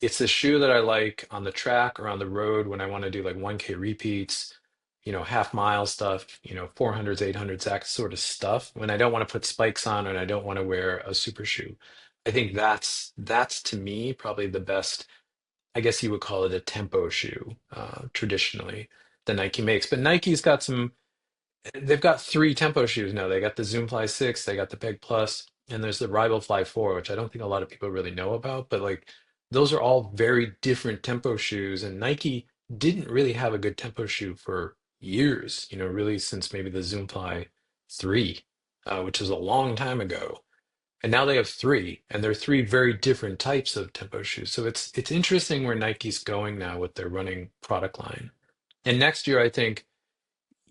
Speaker 2: It's a shoe that I like on the track or on the road when I want to do like 1K repeats, half mile stuff, 400s, 800s, that sort of stuff. When I don't want to put spikes on and I don't want to wear a super shoe. I think that's to me probably the best, I guess you would call it a tempo shoe, traditionally that Nike makes. But Nike's got some. They've got three tempo shoes now. They got the Zoom Fly 6, they got the Peg Plus, and there's the Rival Fly 4, which I don't think a lot of people really know about, but like those are all very different tempo shoes. And Nike didn't really have a good tempo shoe for years, really since maybe the Zoom Fly 3, which is a long time ago. And now they have three, and they're three very different types of tempo shoes. So it's interesting where Nike's going now with their running product line. And next year, I think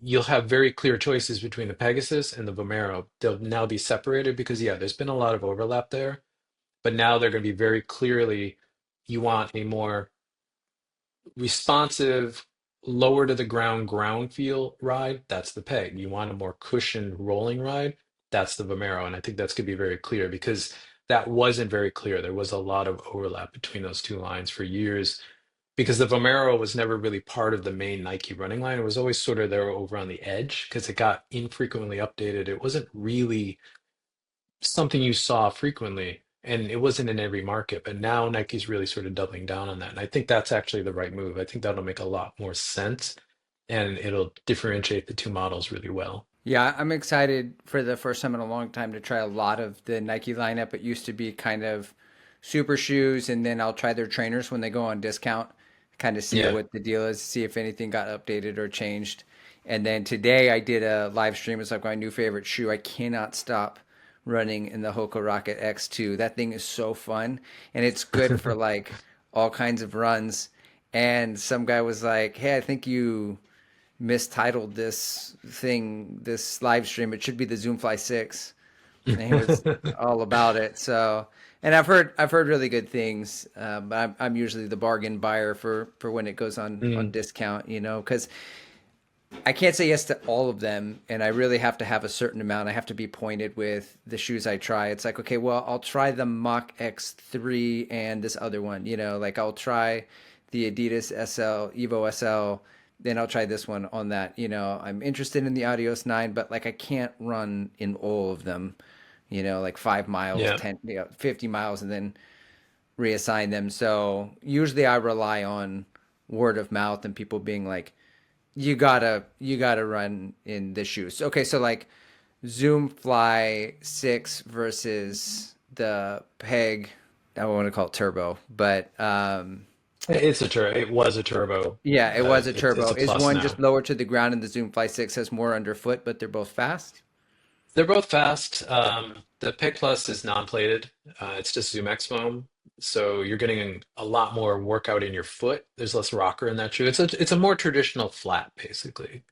Speaker 2: you'll have very clear choices between the Pegasus and the Vomero. They'll now be separated because, yeah, there's been a lot of overlap there, but now they're going to be very clearly, you want a more responsive, lower to the ground feel ride. That's the Peg. You want a more cushioned rolling ride. That's the Vomero. And I think that's going to be very clear because that wasn't very clear. There was a lot of overlap between those two lines for years because the Vomero was never really part of the main Nike running line. It was always sort of there over on the edge because it got infrequently updated. It wasn't really something you saw frequently, and it wasn't in every market. But now Nike's really sort of doubling down on that. And I think that's actually the right move. I think that'll make a lot more sense and it'll differentiate the two models really well.
Speaker 3: Yeah, I'm excited for the first time in a long time to try a lot of the Nike lineup. It used to be kind of super shoes, and then I'll try their trainers when they go on discount, kind of see
Speaker 2: Yeah.
Speaker 3: what the deal is, see if anything got updated or changed. And then today I did a live stream. It's like my new favorite shoe. I cannot stop running in the Hoka Rocket X2. That thing is so fun, and it's good for like all kinds of runs. And some guy was like, "Hey, I think you mistitled this live stream. It should be the Zoomfly 6." And he was all about it. So, and I've heard really good things. But I'm usually the bargain buyer for when it goes on
Speaker 2: Mm,
Speaker 3: discount, because I can't say yes to all of them, and I really have to have a certain amount. I have to be pointed with the shoes I try. It's like, okay, well, I'll try the Mach X3 and this other one, like I'll try the Adidas SL, Evo SL, then I'll try this one on that. I'm interested in the Adios 9, but like I can't run in all of them, like 5 miles,
Speaker 2: yeah.
Speaker 3: 10, 50 miles, and then reassign them. So usually I rely on word of mouth and people being like, you gotta run in the shoes. Okay, so like Zoom Fly 6 versus the Peg. I want to call it Turbo, but
Speaker 2: It was a turbo.
Speaker 3: yeah, it was a
Speaker 2: It's
Speaker 3: Turbo.
Speaker 2: a
Speaker 3: Is
Speaker 2: plus
Speaker 3: one just
Speaker 2: now.
Speaker 3: lower to the ground and the Zoom Fly 6 has more underfoot, but they're both fast?
Speaker 2: They're both fast. The Pick Plus is non-plated. It's just ZoomX foam, so you're getting a lot more workout in your foot. There's less rocker in that shoe. It's a more traditional flat, basically.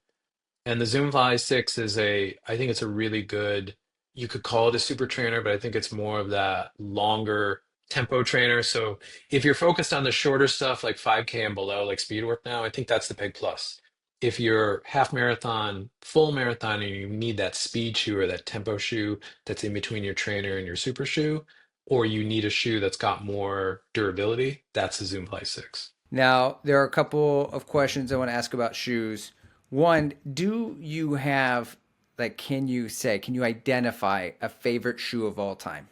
Speaker 2: And the Zoom Fly 6 I think it's a really good, you could call it a super trainer, but I think it's more of that longer tempo trainer. So if you're focused on the shorter stuff like 5K and below, like speed work now, I think that's the Peg Plus. If you're half marathon, full marathon, and you need that speed shoe or that tempo shoe that's in between your trainer and your super shoe, or you need a shoe that's got more durability, that's the Zoom Fly 6.
Speaker 3: Now, there are a couple of questions I want to ask about shoes. One, do you have, like, can you identify a favorite shoe of all time?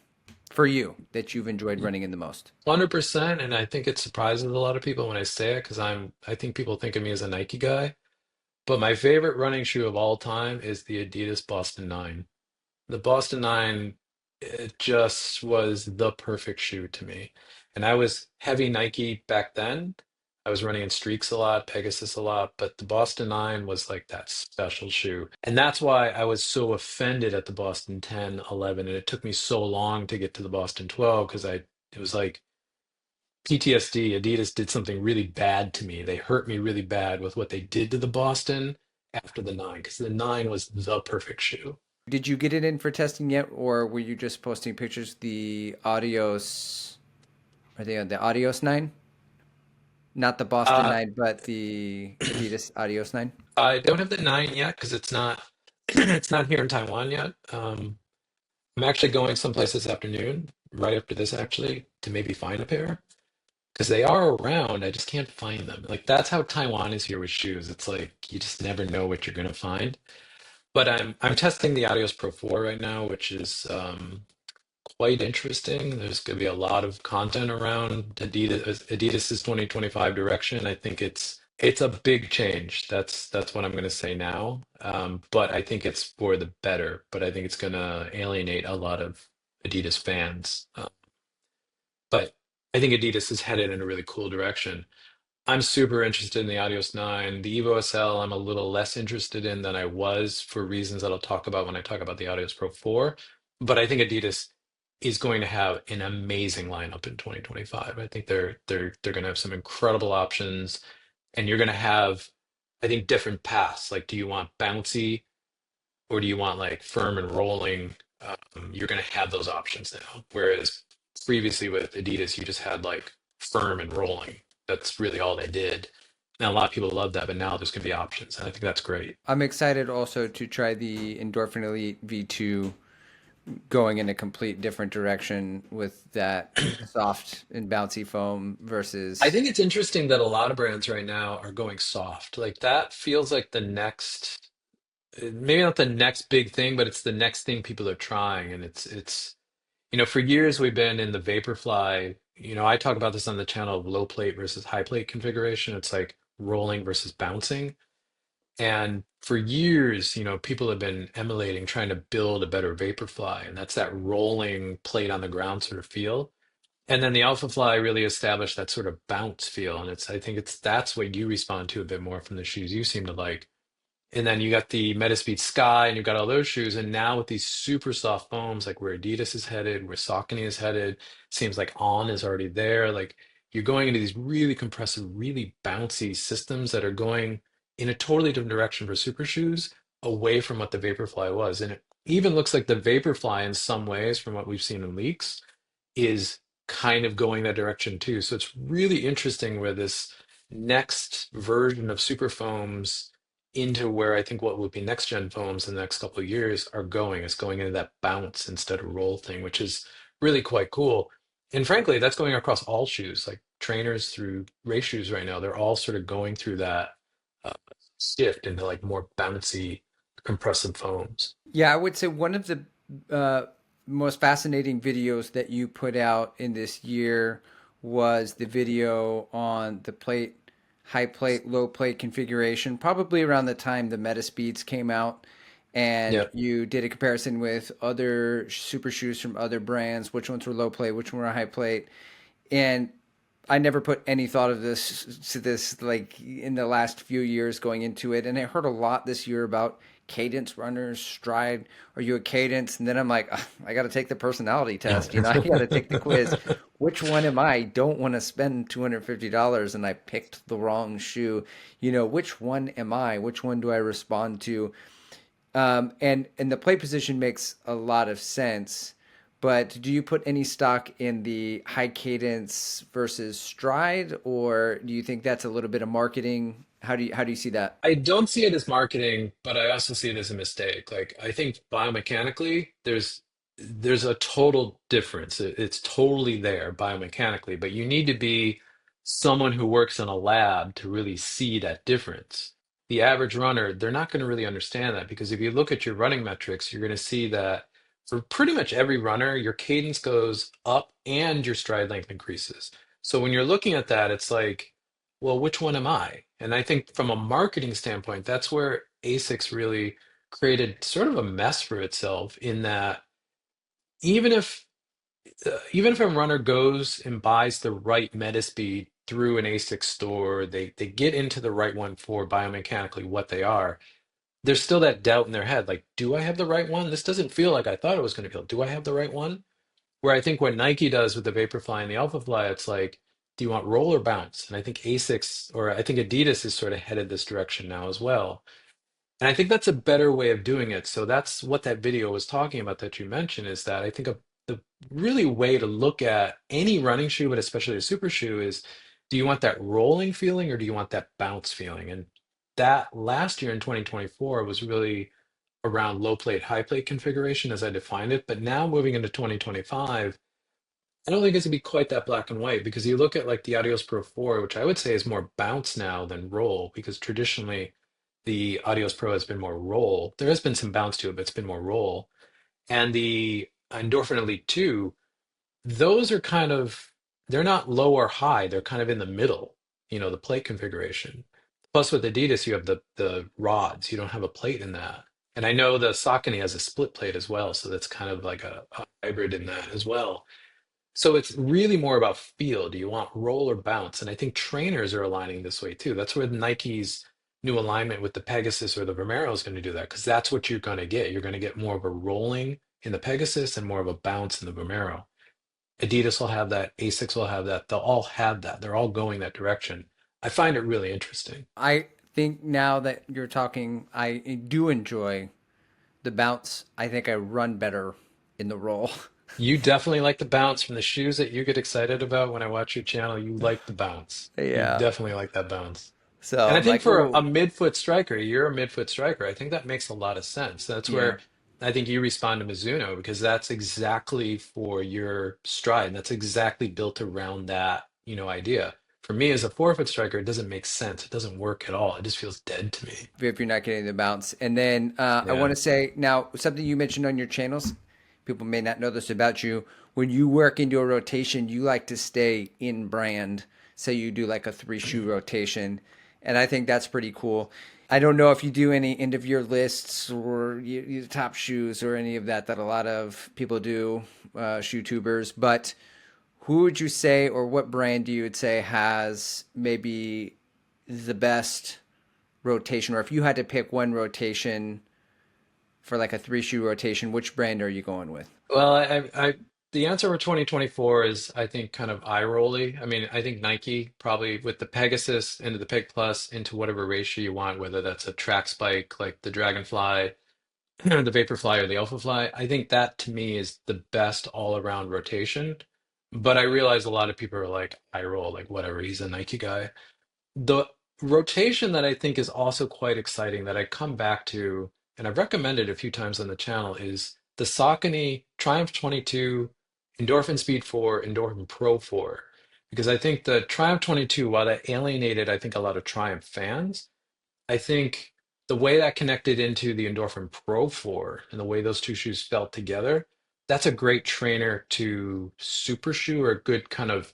Speaker 3: for you that you've enjoyed running in the most?
Speaker 2: 100%, and I think it surprises a lot of people when I say it because I think people think of me as a Nike guy, but my favorite running shoe of all time is the Adidas Boston 9. The Boston 9, it just was the perfect shoe to me. And I was heavy Nike back then. I was running in streaks a lot, Pegasus a lot, but the Boston 9 was like that special shoe. And that's why I was so offended at the Boston 10, 11, and it took me so long to get to the Boston 12 because it was like PTSD. Adidas did something really bad to me. They hurt me really bad with what they did to the Boston after the 9 because the 9 was the perfect shoe.
Speaker 3: Did you get it in for testing yet, or were you just posting pictures? The Adios, are they on the Adios 9? Not the Boston
Speaker 2: Uh,
Speaker 3: 9, but the Adidas Adios 9?
Speaker 2: I don't have the 9 yet because it's not it's not here in Taiwan yet. I'm actually going someplace this afternoon, right after this actually, to maybe find a pair because they are around. I just can't find them. Like that's how Taiwan is here with shoes. It's like you just never know what you're gonna find. But I'm testing the Adios Pro 4 right now, which is quite interesting. There's going to be a lot of content around Adidas's 2025 direction. I think it's a big change. That's what I'm going to say now. But I think it's for the better. But I think it's going to alienate a lot of Adidas fans. But I think Adidas is headed in a really cool direction. I'm super interested in the Adios 9. The Evo SL, I'm a little less interested in than I was for reasons that I'll talk about when I talk about the Adios Pro 4. But I think Adidas is going to have an amazing lineup in 2025. I think they're going to have some incredible options, and you're going to have, I think, different paths. Like, do you want bouncy or do you want like firm and rolling? You're going to have those options now. Whereas previously with Adidas, you just had like firm and rolling. That's really all they did. Now, a lot of people love that, but now there's going to be options. And I think that's great.
Speaker 3: I'm excited also to try the Endorphin Elite V2 going in a complete different direction with that soft and bouncy foam
Speaker 2: I
Speaker 3: versus.
Speaker 2: think it's interesting that a lot of brands right now are going soft. Like that feels like the next, maybe not the next big thing, but it's the next thing people are trying. And for years we've been in the Vaporfly. I talk about this on the channel of low plate versus high plate configuration. It's like rolling versus bouncing. And for years, people have been emulating, trying to build a better Vaporfly, and that's that rolling plate on the ground sort of feel. And then the Alpha Fly really established that sort of bounce feel, and I think that's what you respond to a bit more from the shoes you seem to like. And then you got the Metaspeed Sky, and you've got all those shoes. And now with these super soft foams, like where Adidas is headed, where Saucony is headed, seems like On is already there. Like you're going into these really compressive, really bouncy systems that are going in a totally different direction for super shoes, away from what the Vaporfly was. And it even looks like the Vaporfly in some ways, from what we've seen in leaks, is kind of going that direction too. So it's really interesting where this next version of super foams into where I think what would be next gen foams in the next couple of years are going. It's going into that bounce instead of roll thing, which is really quite cool. And frankly, that's going across all shoes, like trainers through race shoes right now. They're all sort of going through that uh, shift into like more bouncy, compressive foams.
Speaker 3: Yeah, I would say one of the uh, most fascinating videos that you put out in this year was the video on the plate, high plate, low plate configuration, probably around the time the Meta Speeds came out. And
Speaker 2: Yeah.
Speaker 3: you did a comparison with other super shoes from other brands, which ones were low plate, which one were high plate. And I never put any thought of this to this like in the last few years going into it, and I heard a lot this year about Cadence runners, Stride. Are you a Cadence? And then I'm like, "Ugh, I got to take the personality test. I got to take the quiz. Which one am I? Don't want to spend $250, and I picked the wrong shoe. Which one am I? Which one do I respond to? And the play position makes a lot of sense. But do you put any stock in the high cadence versus stride, or do you think that's a little bit of marketing? How do you see that?
Speaker 2: I don't see it as marketing, but I also see it as a mistake. Like I think biomechanically, there's a total difference. It's totally there biomechanically, but you need to be someone who works in a lab to really see that difference. The average runner, they're not going to really understand that because if you look at your running metrics, you're going to see that for pretty much every runner, your cadence goes up and your stride length increases. So when you're looking at that, it's like, well, which one am I? And I think from a marketing standpoint, that's where ASICS really created sort of a mess for itself in that even if even if a runner goes and buys the right Metaspeed through an ASIC store, they get into the right one for biomechanically what they are. There's still that doubt in their head, like, do I have the right one? This doesn't feel like I thought it was going to feel. Do I have the right one? Where I think what Nike does with the Vaporfly and the Alphafly, it's like, do you want roll or bounce? And I think ASICS or I think Adidas is sort of headed this direction now as well. And I think that's a better way of doing it. So that's what that video was talking about that you mentioned is that I think the really way to look at any running shoe, but especially a super shoe, is do you want that rolling feeling or do you want that bounce feeling? And that last year in 2024 was really around low plate, high plate configuration as I defined it. But now moving into 2025, I don't think it's gonna be quite that black and white because you look at like the Adios Pro 4, which I would say is more bounce now than roll, because traditionally the Adios Pro has been more roll. There has been some bounce to it, but it's been more roll. And the Endorphin Elite 2, those are kind of, they're not low or high, they're kind of in the middle, the plate configuration. Plus with Adidas, you have the rods, you don't have a plate in that. And I know the Saucony has a split plate as well, so that's kind of like a hybrid in that as well. So it's really more about feel. Do you want roll or bounce? And I think trainers are aligning this way too. That's where Nike's new alignment with the Pegasus or the Vomero is going to do that because that's what you're going to get. You're going to get more of a rolling in the Pegasus and more of a bounce in the Vomero. Adidas will have that. Asics will have that. They'll all have that. They're all going that direction. I find it really interesting.
Speaker 3: I think now that you're talking, I do enjoy the bounce. I think I run better in the roll.
Speaker 2: You definitely like the bounce from the shoes that you get excited about when I watch your channel. You like the bounce. You
Speaker 3: Yeah.
Speaker 2: definitely like that bounce.
Speaker 3: So
Speaker 2: And I
Speaker 3: I'm
Speaker 2: think
Speaker 3: like,
Speaker 2: for a
Speaker 3: ooh,
Speaker 2: midfoot striker, you're a midfoot striker. I think that makes a lot of sense. That's
Speaker 3: yeah.
Speaker 2: where I think you respond to Mizuno because that's exactly for your stride. And that's exactly built around that, idea. For me as a forefoot striker, it doesn't make sense. It doesn't work at all. It just feels dead to me.
Speaker 3: If you're not getting the bounce. And then I want
Speaker 2: Yeah.
Speaker 3: to say now something you mentioned on your channels. People may not know this about you. When you work into a rotation, you like to stay in brand. Say you do like a three shoe rotation, and I think that's pretty cool. I don't know if you do any end of year lists or top shoes or any of that that a lot of people do, shoe tubers. But who would you say, or what brand do you would say has maybe the best rotation, or if you had to pick one rotation for like a three shoe rotation, which brand are you going with?
Speaker 2: Well, the answer for 2024 is, I think, kind of eye rolly. I mean, I think Nike probably with the Pegasus into the Peg Plus into whatever ratio you want, whether that's a track spike like the Dragonfly, the Vaporfly, or the Alphafly. I think that to me is the best all around rotation. But I realize a lot of people are like, eye roll, like whatever, he's a Nike guy. The rotation that I think is also quite exciting that I come back to, and I've recommended a few times on the channel, is the Saucony Triumph 22, Endorphin Speed 4, Endorphin Pro 4. Because I think the Triumph 22, while that alienated, I think, a lot of Triumph fans, I think the way that connected into the Endorphin Pro 4 and the way those two shoes felt together, that's a great trainer to super shoe or a good kind of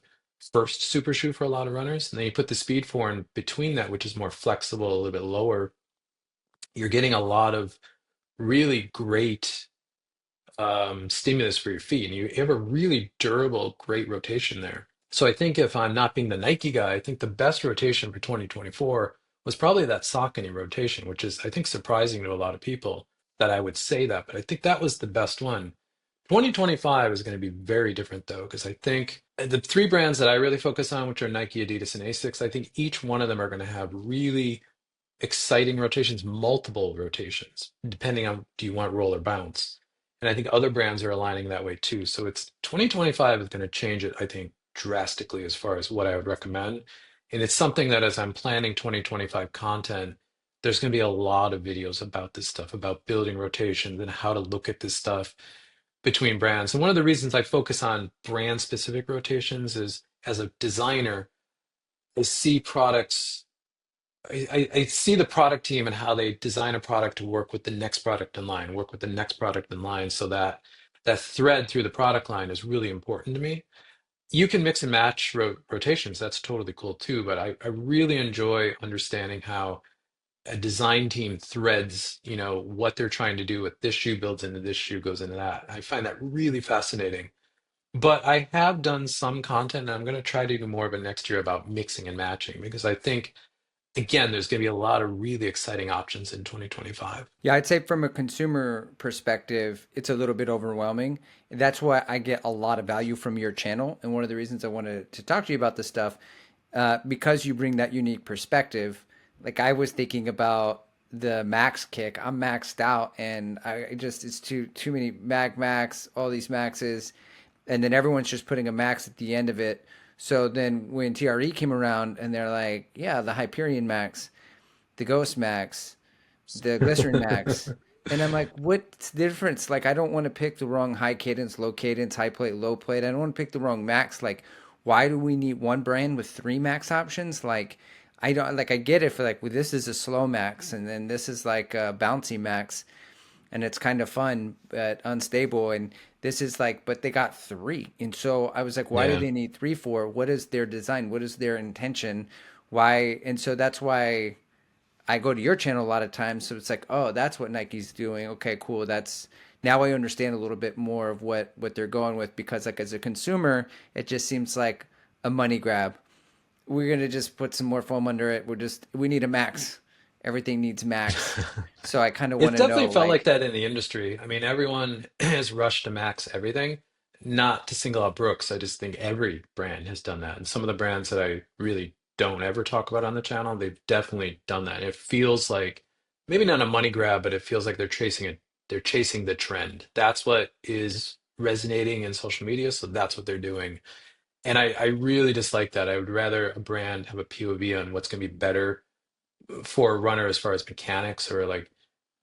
Speaker 2: first super shoe for a lot of runners. And then you put the Speed 4 in between that, which is more flexible, a little bit lower. You're getting a lot of really great stimulus for your feet, and you have a really durable, great rotation there. So I think if I'm not being the Nike guy, I think the best rotation for 2024 was probably that Saucony rotation, which is, I think, surprising to a lot of people that I would say that, but I think that was the best one. 2025 is going to be very different though, because I think the three brands that I really focus on, which are Nike, Adidas, and Asics, I think each one of them are going to have really exciting rotations, multiple rotations, depending on do you want roll or bounce. And I think other brands are aligning that way too. So it's 2025 is going to change it, I think, drastically as far as what I would recommend. And it's something that as I'm planning 2025 content, there's going to be a lot of videos about this stuff, about building rotations and how to look at this stuff between brands. And one of the reasons I focus on brand specific rotations is as a designer, I see products I see the product team and how they design a product to work with the next product in line, work with the next product in line so that that thread through the product line is really important to me. You can mix and match rotations. That's totally cool too. But I really enjoy understanding how a design team threads, what they're trying to do with this shoe builds into this shoe goes into that. I find that really fascinating. But I have done some content, and I'm going to try to do more of it next year about mixing and matching because I think, again, there's going to be a lot of really exciting options in 2025.
Speaker 3: Yeah, I'd say from a consumer perspective, it's a little bit overwhelming. That's why I get a lot of value from your channel. And one of the reasons I wanted to talk to you about this stuff, because you bring that unique perspective. Like I was thinking about the max kick. I'm maxed out, and I just it's too many max, all these maxes, and then everyone's just putting a max at the end of it. So then when TRE came around, and they're like, yeah, the Hyperion max, the Ghost max, the Glycerin max. And I'm like, what's the difference? Like, I don't want to pick the wrong high cadence, low cadence, high plate, low plate. I don't want to pick the wrong max. Like, why do we need one brand with three max options? Like, I don't like. I get it for like, well, this is a slow max, and then this is like a bouncy max, and it's kind of fun but unstable. And this is like, but they got three, and so I was like, why do
Speaker 2: Yeah.
Speaker 3: they need three for? What is their design? What is their intention? Why? And so that's why I go to your channel a lot of times, so it's like, oh, that's what Nike's doing. Okay, cool. That's now I understand a little bit more of what they're going with because like as a consumer, it just seems like a money grab. We're gonna just put some more foam under it. We need a max. Everything needs max. So I kind of
Speaker 2: It
Speaker 3: want to know
Speaker 2: definitely felt like
Speaker 3: like
Speaker 2: that in the industry. I mean, everyone has rushed to max everything, not to single out Brooks. I just think every brand has done that. And some of the brands that I really don't ever talk about on the channel, they've definitely done that. It feels like maybe not a money grab, but it feels like they're chasing it. They're chasing the trend. That's what is resonating in social media. So that's what they're doing. And I really dislike that. I would rather a brand have a POV on what's going to be better for a runner as far as mechanics or like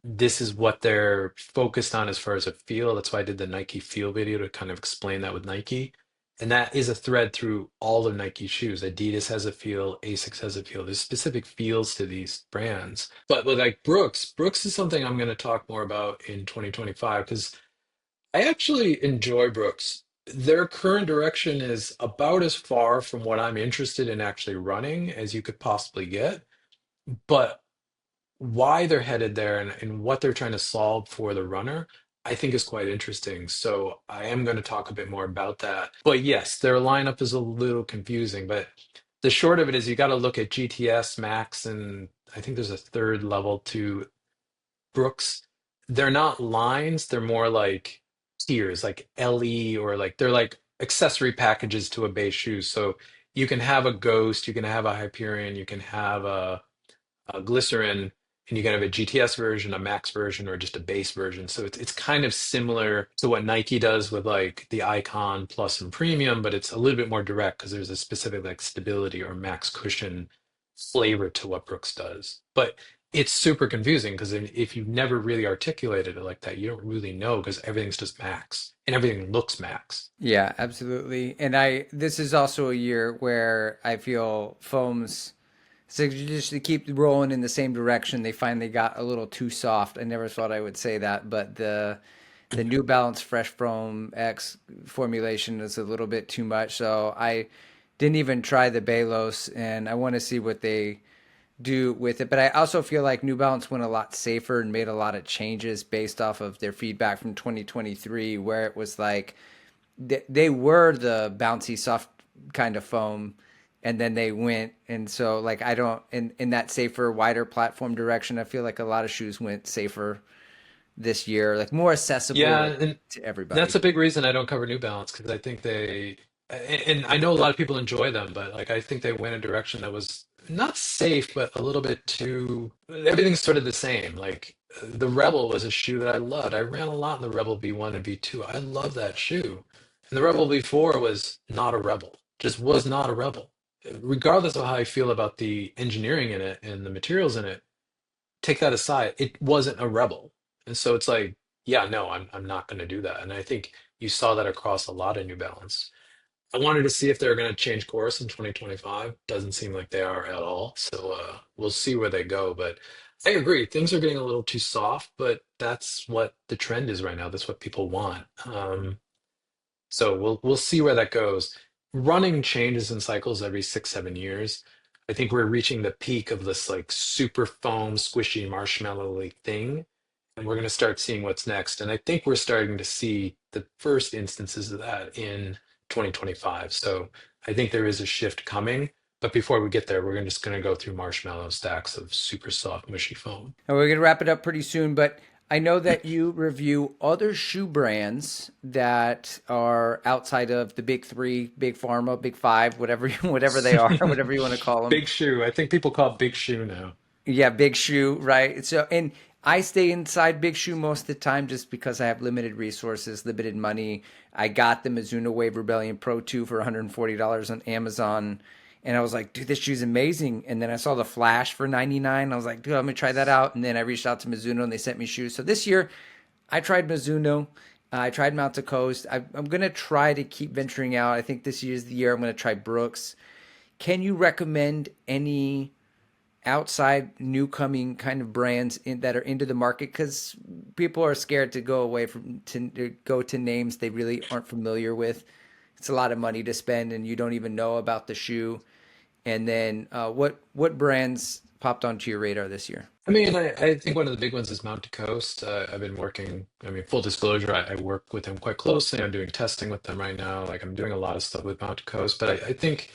Speaker 2: this is what they're focused on as far as a feel. That's why I did the Nike feel video to kind of explain that with Nike. And that is a thread through all of Nike shoes. Adidas has a feel, Asics has a feel. There's specific feels to these brands. But with like Brooks is something I'm going to talk more about in 2025 because I actually enjoy Brooks. Their current direction is about as far from what I'm interested in actually running as you could possibly get. But why they're headed there and what they're trying to solve for the runner, I think is quite interesting. So I am going to talk a bit more about that. But yes, their lineup is a little confusing, but the short of it is you got to look at GTS, Max, and I think there's a third level to Brooks. They're not lines, they're more like tiers, like LE or like they're like accessory packages to a base shoe. So you can have a Ghost, you can have a Hyperion, you can have a glycerin, and you can have a GTS version, a max version, or just a base version. So it's kind of similar to what Nike does with like the Icon Plus and Premium, but it's a little bit more direct because there's a specific like stability or max cushion flavor to what Brooks does. But it's super confusing because if you've never really articulated it like that, you don't really know because everything's just max and everything looks max.
Speaker 3: yeah, absolutely. And I this is also a year where I feel foams so you just to keep rolling in the same direction. They finally got a little too soft. I never thought I would say that, but the New Balance Fresh Foam X formulation is a little bit too much. So I didn't even try the Balos, and I want to see what they do with it. But I also feel like New Balance went a lot safer and made a lot of changes based off of their feedback from 2023, where it was like they were the bouncy soft kind of foam and then they went and so like I don't in that safer wider platform direction I feel like a lot of shoes went safer this year like more
Speaker 2: Yeah,
Speaker 3: accessible
Speaker 2: and
Speaker 3: to
Speaker 2: that's
Speaker 3: everybody.
Speaker 2: a big reason I don't cover New Balance because I think and I know a lot of people enjoy them, but like I think they went a direction that was not safe, but a little bit too, everything's sort of the same. Like the Rebel was a shoe that I loved. I ran a lot in the Rebel V1 and V2. I love that shoe. And the Rebel V4 was not a Rebel, just was not a Rebel. Regardless of how I feel about the engineering in it and the materials in it, take that aside, it wasn't a rebel. And so it's like, yeah, no, I'm not going to do that. And I think you saw that across a lot of New Balance. I wanted to see if they're going to change course in 2025. Doesn't seem like they are at all. So we'll see where they go. But I agree. Things are getting a little too soft, but that's what the trend is right now. That's what people want. So we'll see where that goes. Running changes in cycles every 6, 7 years. I think we're reaching the peak of this like super foam, squishy, marshmallowy thing, and we're going to start seeing what's next. And I think we're starting to see the first instances of that in 2025. So I think there is a shift coming. But before we get there, we're just going to go through marshmallow stacks of super soft, mushy foam.
Speaker 3: And we're going to wrap it up pretty soon, but I know that you review other shoe brands that are outside of the big three, big pharma, big five, whatever whatever they are, whatever you want to call them.
Speaker 2: Big shoe. I think people call it big shoe now.
Speaker 3: Yeah, big shoe, right? So, and I stay inside big shoe most of the time just because I have limited resources, limited money. I got the Mizuno Wave Rebellion Pro 2 for $140 on Amazon. And I was like, dude, this shoe's amazing. And then I saw the Flash for 99. I was like, dude, I'm gonna try that out. And then I reached out to Mizuno and they sent me shoes. So this year I tried Mizuno. I tried Mount to Coast. I'm gonna try to keep venturing out. I think this year's the year I'm gonna try Brooks. Can you recommend any outside new coming kind of brands that are into the market, because people are scared to go away from to go to names they really aren't familiar with. It's a lot of money to spend and you don't even know about the shoe. And then what brands popped onto your radar this year?
Speaker 2: I mean, I think one of the big ones is Mount to Coast. I've been working, I mean, full disclosure, I work with them quite closely. I'm doing testing with them right now. Like I'm doing a lot of stuff with Mount to Coast, but I think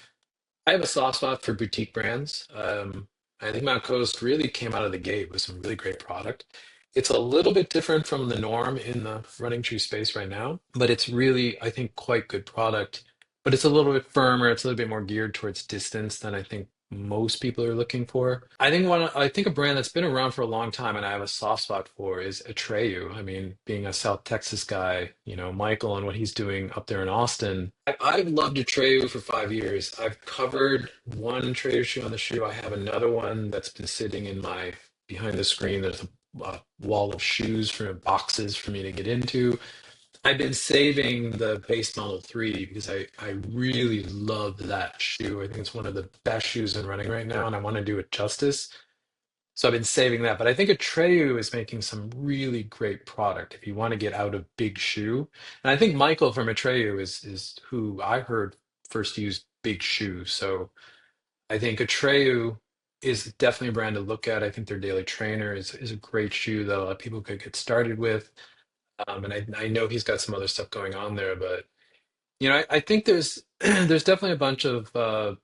Speaker 2: I have a soft spot for boutique brands. I think Mount Coast really came out of the gate with some really great product. It's a little bit different from the norm in the running shoe space right now, but it's really, I think, quite good product. But it's a little bit firmer. It's a little bit more geared towards distance than I think most people are looking for. I think a brand that's been around for a long time and I have a soft spot for is Atreyu. I mean, being a South Texas guy, Michael and what he's doing up there in Austin. I've loved Atreyu for 5 years. I've covered one Atreyu shoe on the shoe. I have another one that's been sitting in my behind the screen. There's a wall of shoes for boxes for me to get into. I've been saving the base model 3 because I really love that shoe. I think it's one of the best shoes in running right now, and I want to do it justice. So I've been saving that. But I think Atreyu is making some really great product if you want to get out of big shoe. And I think Michael from Atreyu is who I heard first use big shoe. So I think Atreyu is definitely a brand to look at. I think their Daily Trainer is a great shoe that a lot of people could get started with. And I know he's got some other stuff going on there, but I think there's there's definitely a bunch of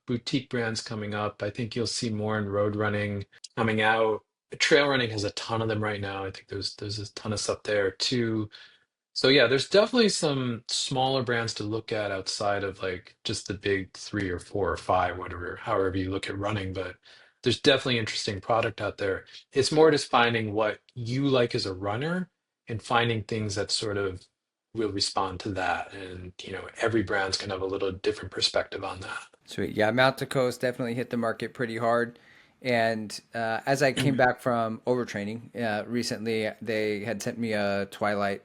Speaker 2: boutique brands coming up. I think you'll see more in road running coming out. Trail running has a ton of them right now. I think there's a ton of stuff there too. So yeah, there's definitely some smaller brands to look at outside of like just the big 3 or 4 or 5, whatever, however you look at running. But there's definitely interesting product out there. It's more just finding what you like as a runner and finding things that sort of will respond to that. And every brand's gonna have a little different perspective on that.
Speaker 3: Sweet. Yeah, Mount to Coast definitely hit the market pretty hard. And as I came back from overtraining recently, they had sent me a Twilight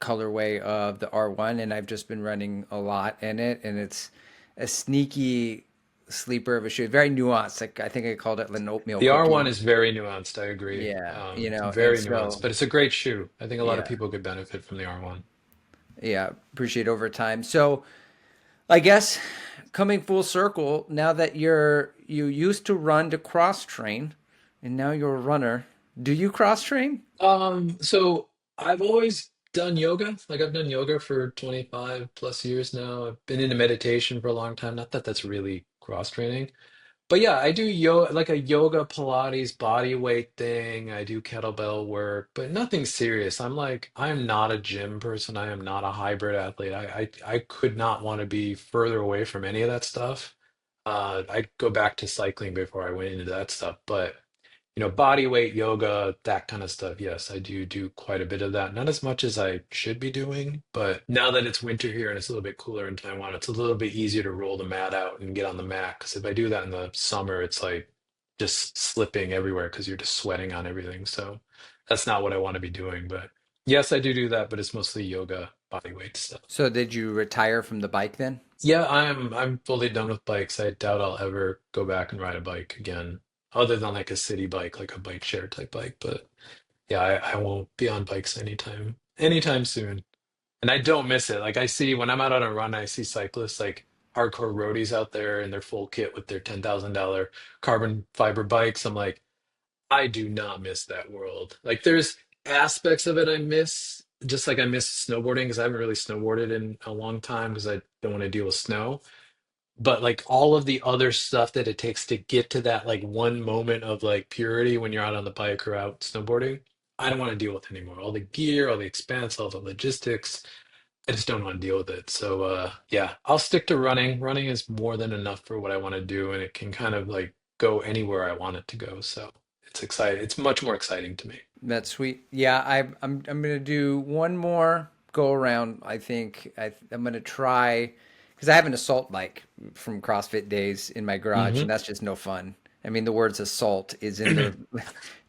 Speaker 3: colorway of the R1, and I've just been running a lot in it. And it's a sneaky sleeper of a shoe, very nuanced. Like I think I called it an oatmeal
Speaker 2: The R1
Speaker 3: cookie.
Speaker 2: is very nuanced, I agree.
Speaker 3: Yeah, and
Speaker 2: Very nuanced,
Speaker 3: so
Speaker 2: but it's a great shoe. I think a lot of
Speaker 3: yeah,
Speaker 2: people could benefit from the R1.
Speaker 3: yeah, appreciate over time. So I guess coming full circle, now that you used to run to cross train, and now you're a runner. Do you cross train?
Speaker 2: So I've always done yoga. Like I've done yoga for 25 plus years now. I've been into meditation for a long time. Not that that's really cross training, but yeah, I do yoga, like a yoga Pilates body weight thing. I do kettlebell work, but nothing serious. I'm not a gym person. I am not a hybrid athlete. I could not want to be further away from any of that stuff. I'd go back to cycling before I went into that stuff, but body weight yoga, that kind of stuff. Yes, I do quite a bit of that. Not as much as I should be doing, but now that it's winter here and it's a little bit cooler in Taiwan, it's a little bit easier to roll the mat out and get on the mat. Because if I do that in the summer, it's like just slipping everywhere because you're just sweating on everything. So that's not what I want to be doing. But yes, I do that, but it's mostly yoga, body weight stuff.
Speaker 3: So did you retire from the bike then?
Speaker 2: Yeah, I'm fully done with bikes. I doubt I'll ever go back and ride a bike again. other than like a city bike, like a bike share type bike. But yeah, I won't be on bikes anytime soon. And I don't miss it. Like I see when I'm out on a run, I see cyclists like hardcore roadies out there in their full kit with their $10,000 carbon fiber bikes. I'm like, I do not miss that world. Like there's aspects of it I miss, just like I miss snowboarding because I haven't really snowboarded in a long time because I don't want to deal with snow. But like all of the other stuff that it takes to get to that like one moment of like purity when you're out on the bike or out snowboarding, I don't want to deal with anymore. All the gear, all the expense, all the logistics. I just don't want to deal with it. So yeah, I'll stick to running. Running is more than enough for what I want to do, and it can kind of like go anywhere I want it to go. So it's exciting. It's much more exciting to me.
Speaker 3: That's sweet. Yeah, I'm gonna do one more go around. I think I'm gonna try because I have an assault bike from CrossFit days in my garage, and
Speaker 2: Hmm.
Speaker 3: that's just no fun. I mean, the words assault is in the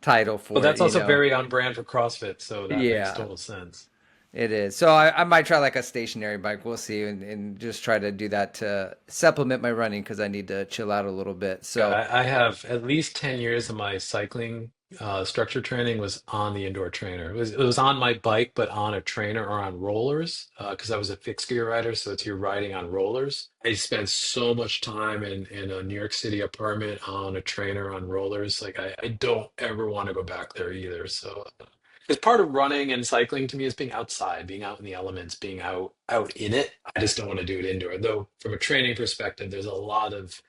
Speaker 3: title
Speaker 2: Well,
Speaker 3: for it,
Speaker 2: that's
Speaker 3: you
Speaker 2: also
Speaker 3: know.
Speaker 2: very on brand for CrossFit, so that makes
Speaker 3: Yeah,
Speaker 2: total sense.
Speaker 3: it is. So I might try like a stationary bike. We'll see, and just try to do that to supplement my running because I need to chill out a little bit.
Speaker 2: Yeah,
Speaker 3: So
Speaker 2: I have at least 10 years of my cycling structure training was on the indoor trainer. It was on my bike, but on a trainer or on rollers because I was a fixed gear rider. So it's you're riding on rollers. I spent so much time in a New York City apartment on a trainer on rollers. Like I don't ever want to go back there either. So because part of running and cycling to me is being outside, being out in the elements, being out in it. I just don't want to do it indoor. Though from a training perspective, there's a lot of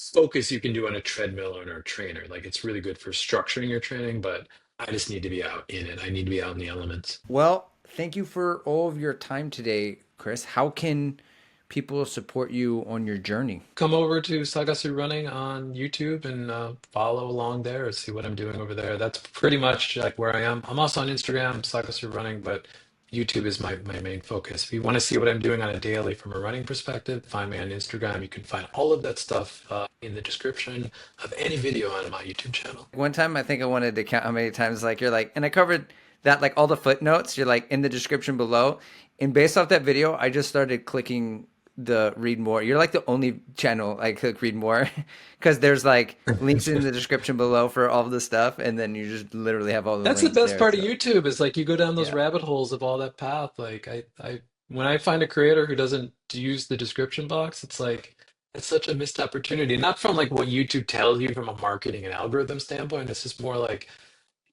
Speaker 2: focus you can do on a treadmill or on a trainer. Like it's really good for structuring your training, but I just need to be out in it. I need to be out in the elements.
Speaker 3: well, thank you for all of your time today, Chris. How can people support you on your journey?
Speaker 2: Come over to Sagasu Running on YouTube and follow along there and see what I'm doing over there. That's pretty much like where I am. I'm also on Instagram, Sagasu Running, but YouTube is my main focus. If you want to see what I'm doing on a daily from a running perspective, find me on Instagram. You can find all of that stuff in the description of any video on my YouTube channel.
Speaker 3: One time, I think I wanted to count how many times like you're like, and I covered that like all the footnotes. You're like in the description below, and based off that video, I just started clicking the read more. You're like the only channel I click read more because there's like links in the description below for all of the stuff, and then you just literally have all the
Speaker 2: That's the
Speaker 3: links
Speaker 2: best
Speaker 3: there.
Speaker 2: part of
Speaker 3: So
Speaker 2: YouTube is like you go down those
Speaker 3: yeah,
Speaker 2: rabbit holes of all that path. Like I when I find a creator who doesn't use the description box, it's like it's such a missed opportunity. Not from like what YouTube tells you from a marketing and algorithm standpoint. It's just more like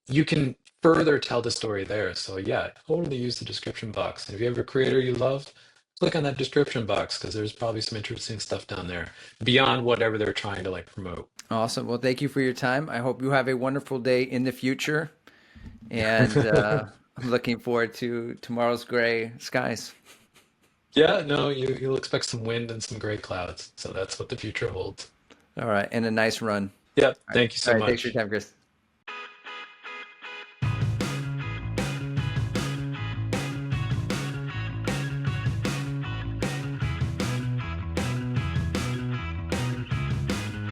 Speaker 2: you can further tell the story there. So yeah, totally use the description box. And if you have a creator you loved, click on that description box because there's probably some interesting stuff down there beyond whatever they're trying to like promote.
Speaker 3: awesome. Well, thank you for your time. I hope you have a wonderful day in the future, and I'm looking forward to tomorrow's gray skies.
Speaker 2: Yeah, no, you'll expect some wind and some gray clouds. So that's what the future holds.
Speaker 3: All right, and a nice run.
Speaker 2: Yeah,
Speaker 3: All right,
Speaker 2: thank you
Speaker 3: all
Speaker 2: so
Speaker 3: right. Thanks for your
Speaker 2: much.
Speaker 3: time, Chris.